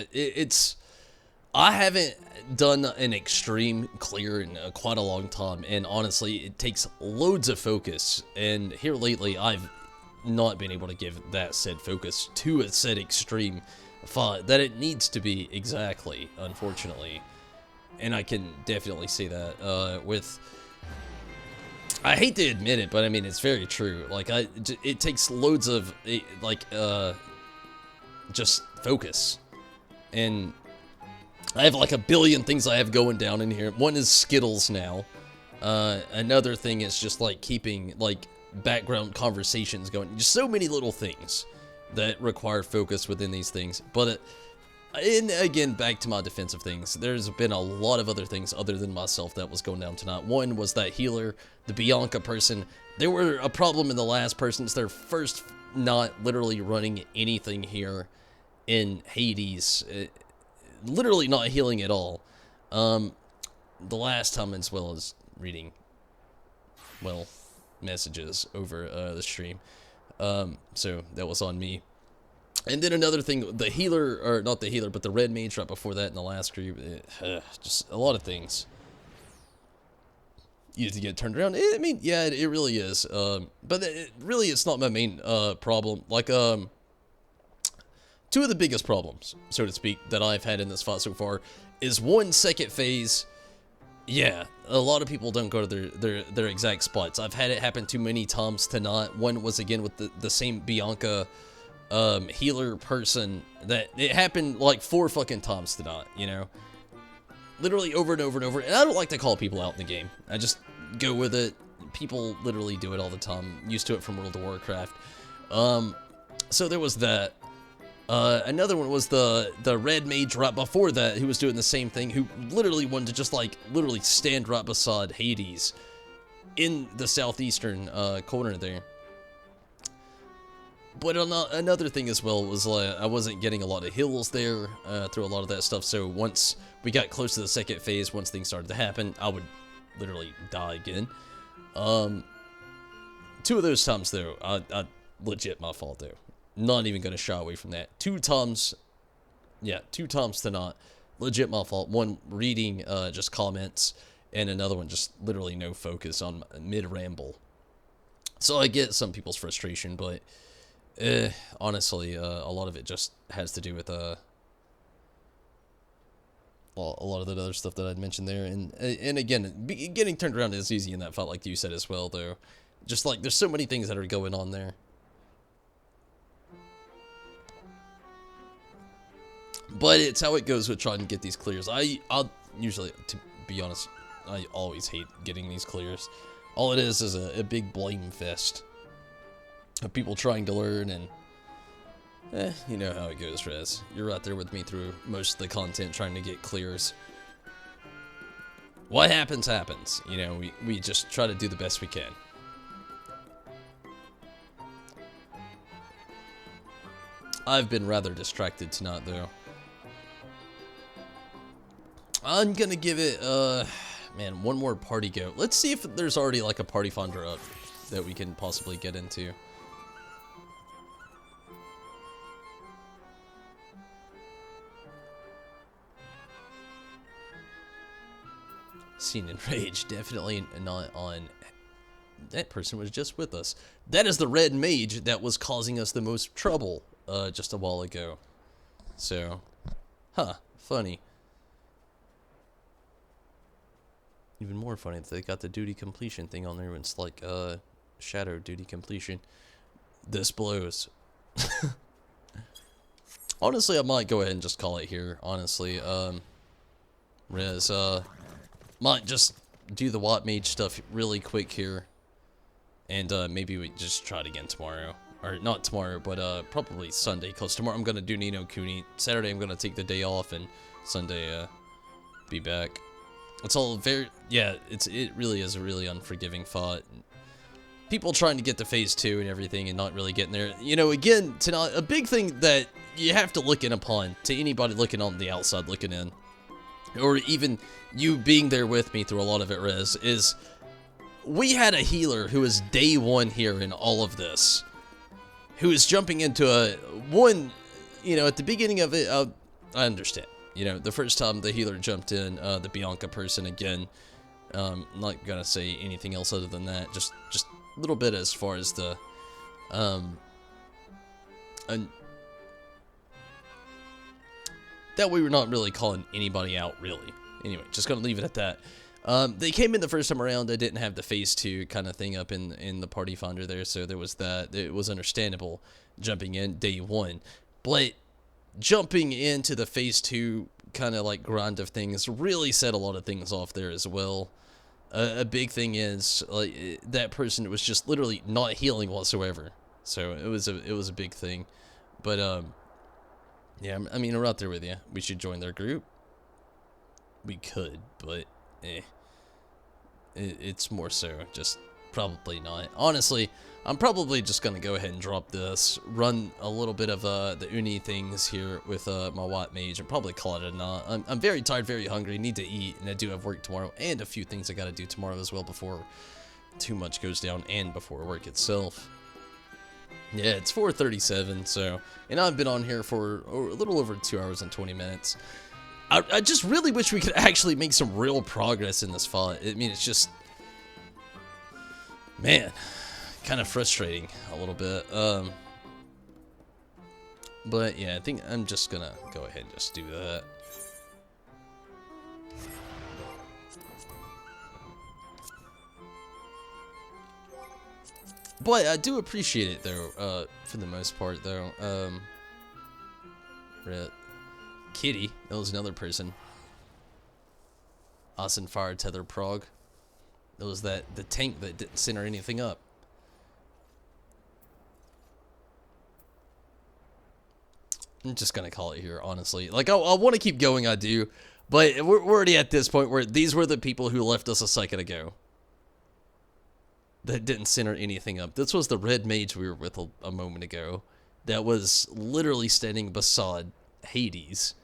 I haven't done an extreme clear in quite a long time, and honestly, it takes loads of focus, and here lately, I've not been able to give that said focus to a said extreme fight that it needs to be exactly, unfortunately. And I can definitely see that, with... I hate to admit it, but I mean, it's very true. Like, it takes loads of, just focus. And I have like a billion things I have going down in here. One is Skittles now. Another thing is just like keeping like background conversations going. Just so many little things that require focus within these things. But and again, back to my defensive things, there's been a lot of other things other than myself that was going down tonight. One was that healer, the Bianca person. They were a problem in the last person. It's their first not literally running anything here in Hades. Literally not healing at all. The last time, as well as reading, well, messages over the stream. So that was on me. And then another thing, the healer, or not the healer, but the red mage right before that in the last group, just a lot of things. You have to get turned around. I mean, yeah, it really is. But really, it's not my main problem. Like, two of the biggest problems, so to speak, that I've had in this fight so far is one, second phase. Yeah, a lot of people don't go to their exact spots. I've had it happen too many times to not. One was, again, with the same Bianca healer person, that it happened like 4 fucking times to not, you know? Literally over and over and over. And I don't like to call people out in the game. I just go with it. People literally do it all the time. Used to it from World of Warcraft. So there was that. Another one was the red mage right before that, who was doing the same thing, who literally wanted to just like literally stand right beside Hades in the southeastern corner there. But another thing as well was I wasn't getting a lot of heals there through a lot of that stuff. So once we got close to the second phase, once things started to happen, I would literally die again. 2 of those times though, I legit my fault though. Not even going to shy away from that. 2 times, yeah, 2 times to not. Legit my fault. One, reading just comments, and another one, just literally no focus on mid-ramble. So I get some people's frustration, but honestly, a lot of it just has to do with a lot of the other stuff that I'd mentioned there. And again, getting turned around is easy in that fight, like you said as well, though. Just like, there's so many things that are going on there. But it's how it goes with trying to get these clears. I'll usually, to be honest, I always hate getting these clears. All it is a big blame fest of people trying to learn, and you know how it goes, Rez. You're right there with me through most of the content trying to get clears. What happens, happens. You know, we just try to do the best we can. I've been rather distracted tonight, though. I'm gonna give it, man, one more party go. Let's see if there's already like a party finder up that we can possibly get into. Seen in Rage, definitely not on. That person was just with us. That is the red mage that was causing us the most trouble just a while ago. So, funny. Even more funny that they got the duty completion thing on there. It's like shadow duty completion. This blows. Honestly, I might go ahead and just call it here. Honestly, Rez, might just do the Watt Mage stuff really quick here, and maybe we just try it again tomorrow, or not tomorrow, but probably Sunday. Because tomorrow I'm gonna do Nino Kuni. Saturday I'm gonna take the day off, and Sunday be back. It's all very, yeah, it really is a really unforgiving fight. People trying to get to phase 2 and everything and not really getting there. You know, again, tonight, a big thing that you have to look in upon, to anybody looking on the outside looking in, or even you being there with me through a lot of it, Rez, is we had a healer who was day 1 here in all of this, who is jumping into you know, at the beginning of it, I understand. You know, the first time the healer jumped in, the Bianca person again, I'm not gonna say anything else other than that, just a little bit as far as the, that we were not really calling anybody out, really. Anyway, just gonna leave it at that. They came in the first time around, I didn't have the phase 2 kind of thing up in the party finder there, so there was that. It was understandable jumping in day 1. But jumping into the phase 2 kind of like grind of things really set a lot of things off there as well. A big thing is like that person was just literally not healing whatsoever, so it was a big thing. But yeah, I mean, we're out there with you. We should join their group. We could, but it's more so just probably not. Honestly, I'm probably just gonna go ahead and drop this, run a little bit of the uni things here with my Watt Mage, and probably call it a night. I'm very tired, very hungry, need to eat, and I do have work tomorrow, and a few things I gotta do tomorrow as well before too much goes down, and before work itself. Yeah, it's 4:37, so, and I've been on here for a little over 2 hours and 20 minutes. I just really wish we could actually make some real progress in this fight. I mean, it's just, man, kind of frustrating a little bit. But yeah, I think I'm just gonna go ahead and just do that. But I do appreciate it though, for the most part though. Kitty, that was another person. Austin Fire Tether Prog. That was the tank that didn't center anything up. I'm just gonna call it here, honestly. Like, I want to keep going, I do. But we're already at this point where these were the people who left us a second ago. That didn't center anything up. This was the red mage we were with a moment ago. That was literally standing beside Hades.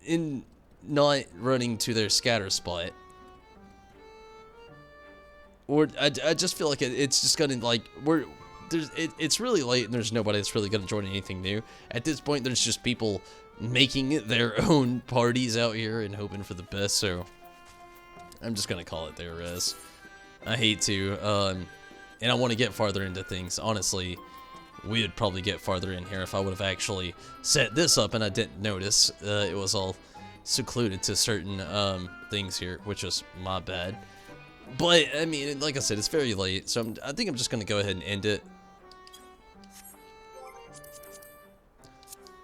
In not running to their scatter spot. Or I just feel like it's just gonna, like, it's really late and there's nobody that's really gonna join anything new. At this point, there's just people making their own parties out here and hoping for the best, so I'm just gonna call it there, Rez. I hate to, and I want to get farther into things. Honestly, we would probably get farther in here if I would have actually set this up and I didn't notice. It was all secluded to certain things here, which was my bad. But, I mean, like I said, it's very late, so I think I'm just going to go ahead and end it.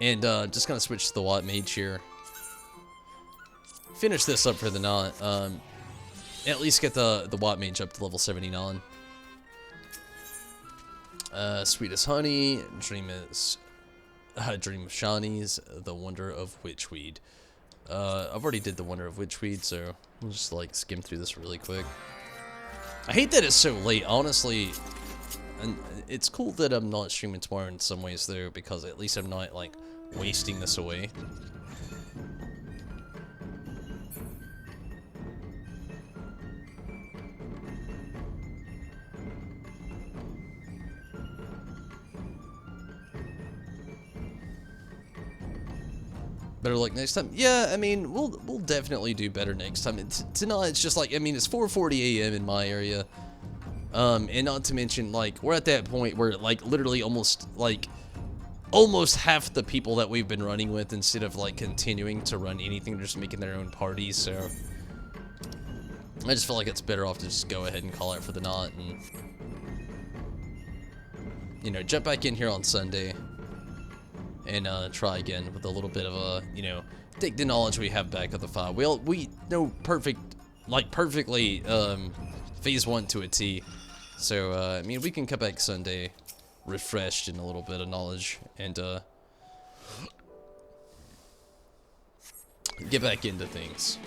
And just going to switch to the Watt Mage here. Finish this up for the night. At least get the Watt Mage up to level 79. Sweet as honey, dream of shinies, the wonder of witchweed. I've already did the wonder of witchweed, so I'll just like skim through this really quick. I hate that it's so late, honestly. And it's cool that I'm not streaming tomorrow in some ways though, because at least I'm not like wasting this away. Better luck next time. Yeah, I mean, we'll definitely do better next time. Tonight, it's just like, I mean, it's 4:40 a.m. in my area. And not to mention, like, we're at that point where, like, literally almost half the people that we've been running with, instead of, like, continuing to run anything, they're just making their own parties, so I just feel like it's better off to just go ahead and call it for the night and, you know, jump back in here on Sunday. And try again with a little bit of a, you know, take the knowledge we have back of the file. We know perfectly phase 1 to a T. So I mean, we can come back Sunday refreshed in a little bit of knowledge and get back into things.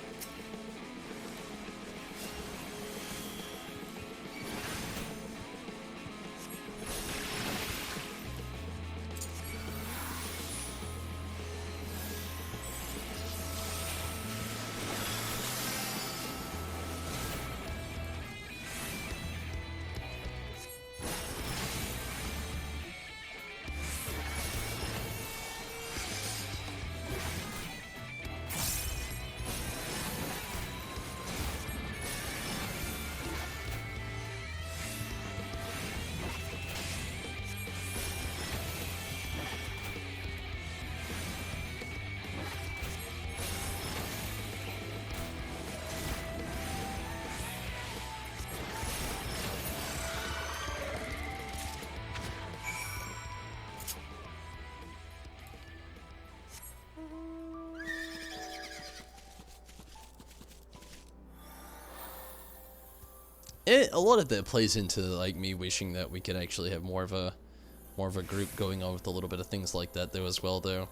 a lot of that plays into like me wishing that we could actually have more of a group going on with a little bit of things like that though as well though.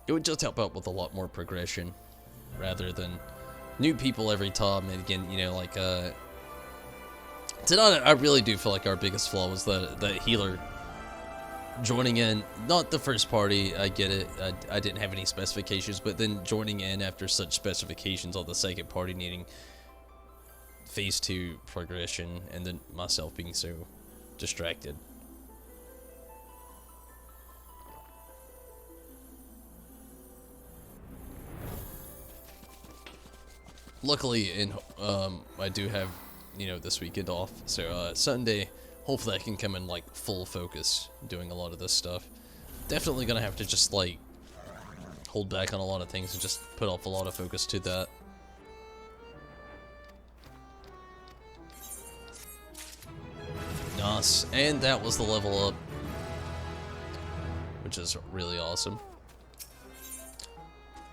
It would just help out with a lot more progression rather than new people every time. And again, you know, like tonight I really do feel like our biggest flaw was that healer joining in, not the first party, I get it, I didn't have any specifications, but then joining in after such specifications on the second party needing phase 2 progression, and then myself being so distracted. Luckily, I do have, you know, this weekend off, so Sunday, hopefully I can come in like full focus doing a lot of this stuff. Definitely gonna have to just like hold back on a lot of things and just put off a lot of focus to that. Nice, and that was the level up, which is really awesome.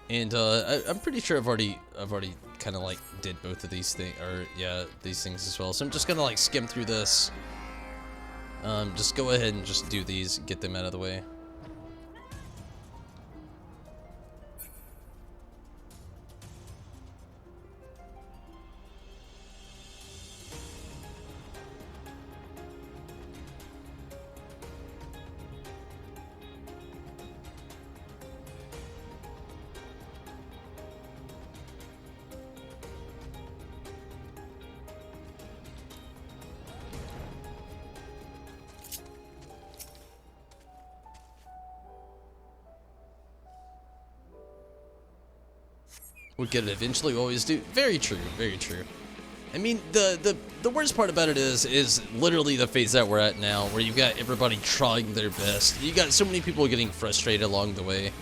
And I'm pretty sure I've already kind of like did both of these things, or yeah, these things as well. So I'm just gonna like skim through this. Just go ahead and just do these, get them out of the way. We'll get it eventually, we always do. Very true, very true. I mean, the worst part about it is literally the phase that we're at now, where you've got everybody trying their best. You got so many people getting frustrated along the way.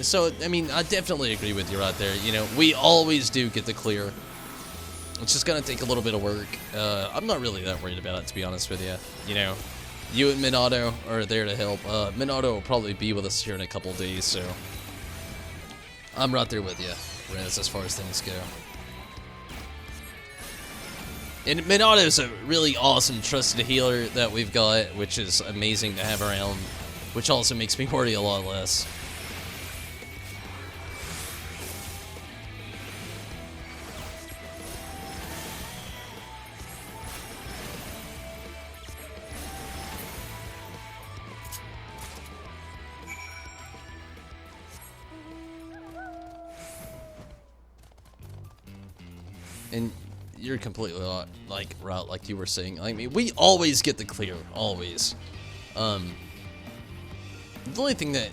So, I mean, I definitely agree with you right there. You know, we always do get the clear. It's just gonna take a little bit of work. I'm not really that worried about it, to be honest with you. You know, you and Minato are there to help. Minato will probably be with us here in a couple days, so I'm right there with you, Rez, as far as things go. And Minato's a really awesome trusted healer that we've got, which is amazing to have around, which also makes me worry a lot less. And you're completely like right, like you were saying. I mean, we always get the clear, always. The only thing that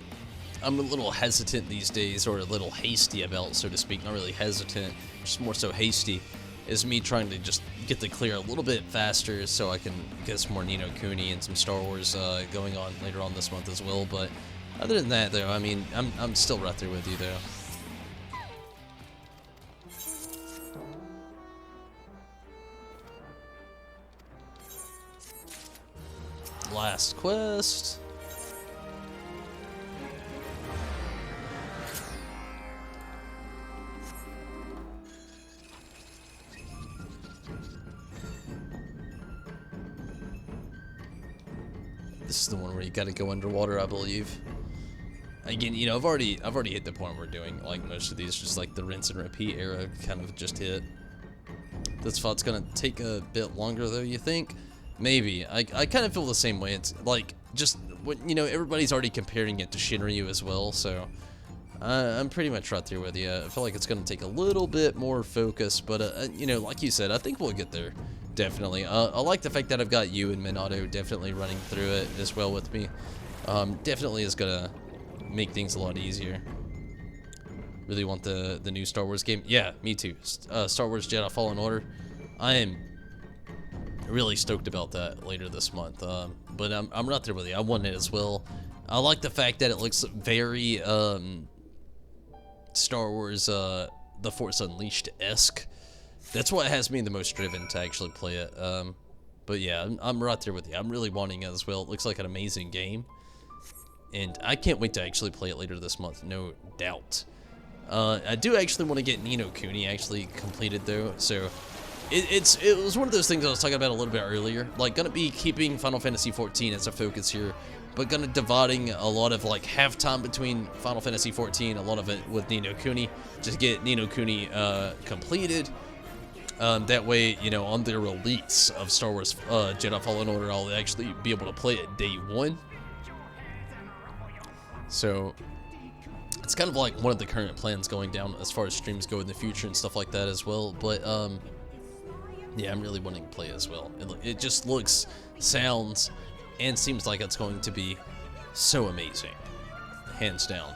I'm a little hesitant these days, or a little hasty about, so to speak, not really hesitant, just more so hasty, is me trying to just get the clear a little bit faster so I can get some more Ni no Kuni and some Star Wars going on later on this month as well. But other than that, though, I mean, I'm still right there with you, though. Last quest. This is the one where you gotta go underwater, I believe. Again, you know, I've already hit the point where we're doing like most of these, just like the rinse and repeat era kind of just hit. This fight's gonna take a bit longer though, you think? Maybe. I kind of feel the same way. It's like, just, you know, everybody's already comparing it to Shinryu as well, so I'm pretty much right there with you. I feel like it's going to take a little bit more focus, but, you know, like you said, I think we'll get there, definitely. I like the fact that I've got you and Minato definitely running through it as well with me. Definitely is going to make things a lot easier. Really want the new Star Wars game. Yeah, me too. Star Wars Jedi Fallen Order. I am really stoked about that later this month, but I'm right there with you. I want it as well. I like the fact that it looks very Star Wars The Force Unleashed-esque. That's what has me the most driven to actually play it. But yeah, I'm right there with you. I'm really wanting it as well. It looks like an amazing game, and I can't wait to actually play it later this month, no doubt. I do actually want to get Ni no Kuni actually completed though, so it was one of those things I was talking about a little bit earlier. Like, gonna be keeping Final Fantasy XIV as a focus here, but gonna dividing a lot of like halftime between Final Fantasy XIV, a lot of it with Ni no Kuni, just get Ni no Kuni completed. That way, you know, on the release of Star Wars Jedi Fallen Order, I'll actually be able to play it day one. So it's kind of like one of the current plans going down as far as streams go in the future and stuff like that as well. But yeah, I'm really wanting to play as well. It just looks, sounds, and seems like it's going to be so amazing, hands down.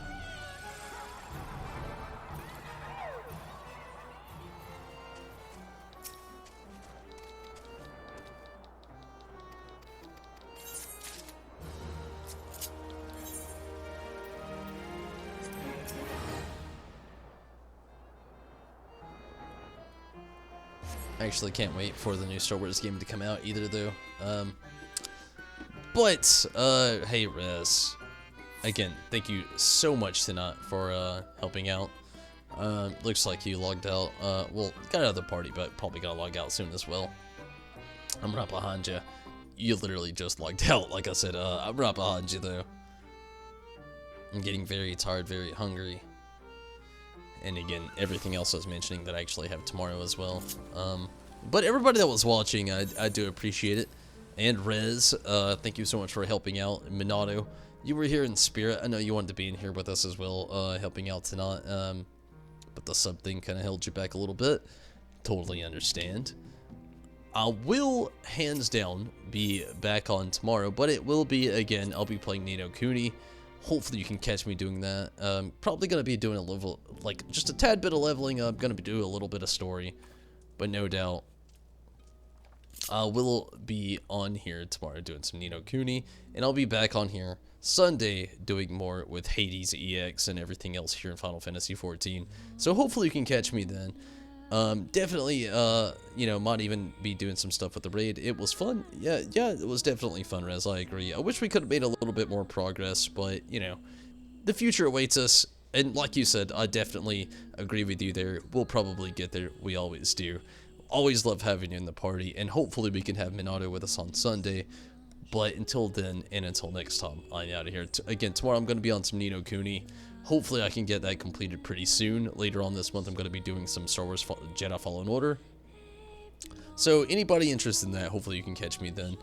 I actually can't wait for the new Star Wars game to come out either, though. Hey, Rez. Again, thank you so much tonight for helping out. Looks like you logged out. Well, got out of the party, but probably gonna log out soon as well. I'm right behind you. You literally just logged out, like I said. I'm right behind you, though. I'm getting very tired, very hungry. And again, everything else I was mentioning that I actually have tomorrow as well. But everybody that was watching, I do appreciate it. And Rez, thank you so much for helping out. Minato, you were here in spirit. I know you wanted to be in here with us as well, helping out tonight. But the sub thing kind of held you back a little bit. Totally understand. I will, hands down, be back on tomorrow. But it will be, again, I'll be playing Ni no Kuni. Hopefully you can catch me doing that. Probably going to be doing a level, like just a tad bit of leveling up. Going to be doing a little bit of story. But no doubt, I will be on here tomorrow doing some Ni no Kuni. And I'll be back on here Sunday doing more with Hades EX and everything else here in Final Fantasy XIV. So hopefully you can catch me then. Definitely, you know, might even be doing some stuff with the raid. It was fun. Yeah, it was definitely fun, Rez. I agree. I wish we could have made a little bit more progress, but, you know, the future awaits us. And like you said, I definitely agree with you there. We'll probably get there. We always do. Always love having you in the party. And hopefully we can have Minato with us on Sunday. But until then, and until next time, I'm out of here. Again, tomorrow I'm going to be on some Ni no Kuni. Hopefully I can get that completed pretty soon. Later on this month, I'm going to be doing some Star Wars Jedi Fallen Order. So anybody interested in that, hopefully you can catch me then.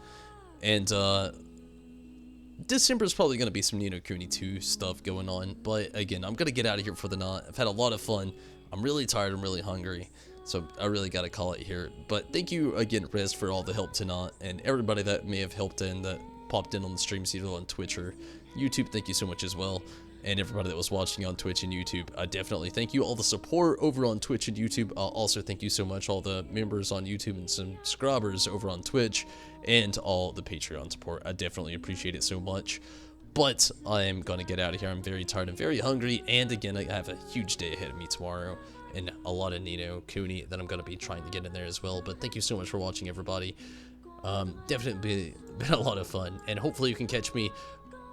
And December is probably going to be some Ni no Kuni 2 stuff going on. But again, I'm going to get out of here for the night. I've had a lot of fun. I'm really tired. I'm really hungry. So I really got to call it here. But thank you again, Rez, for all the help tonight. And everybody that may have helped in, that popped in on the streams, either on Twitch or YouTube, thank you so much as well. And everybody that was watching on Twitch and YouTube, I definitely thank you. All the support over on Twitch and YouTube, also thank you so much. All the members on YouTube and subscribers over on Twitch, and all the Patreon support. I definitely appreciate it so much. But I am going to get out of here. I'm very tired and very hungry. And again, I have a huge day ahead of me tomorrow. And a lot of Ni no Kuni that I'm going to be trying to get in there as well. But thank you so much for watching, everybody. Definitely been a lot of fun. And hopefully you can catch me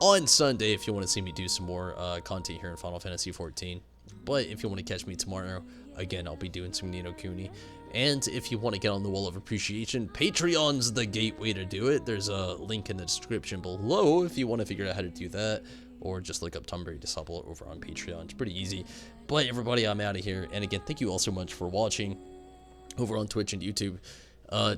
on Sunday if you want to see me do some more content here in Final Fantasy XIV. But if you want to catch me tomorrow, again, I'll be doing some Ni no Kuni. And if you want to get on the Wall of Appreciation, Patreon's the gateway to do it. There's a link in the description below if you want to figure out how to do that. Or just look up Tomberry Disciple over on Patreon. It's pretty easy. But everybody, I'm out of here. And again, thank you all so much for watching over on Twitch and YouTube.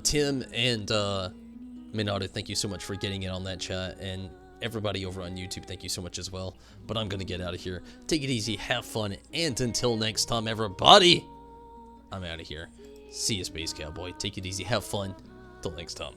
Tim and Minato, thank you so much for getting in on that chat. And everybody over on YouTube, thank you so much as well. But I'm going to get out of here. Take it easy, have fun, and until next time, everybody, I'm out of here. See you, Space Cowboy. Take it easy, have fun. Till next time.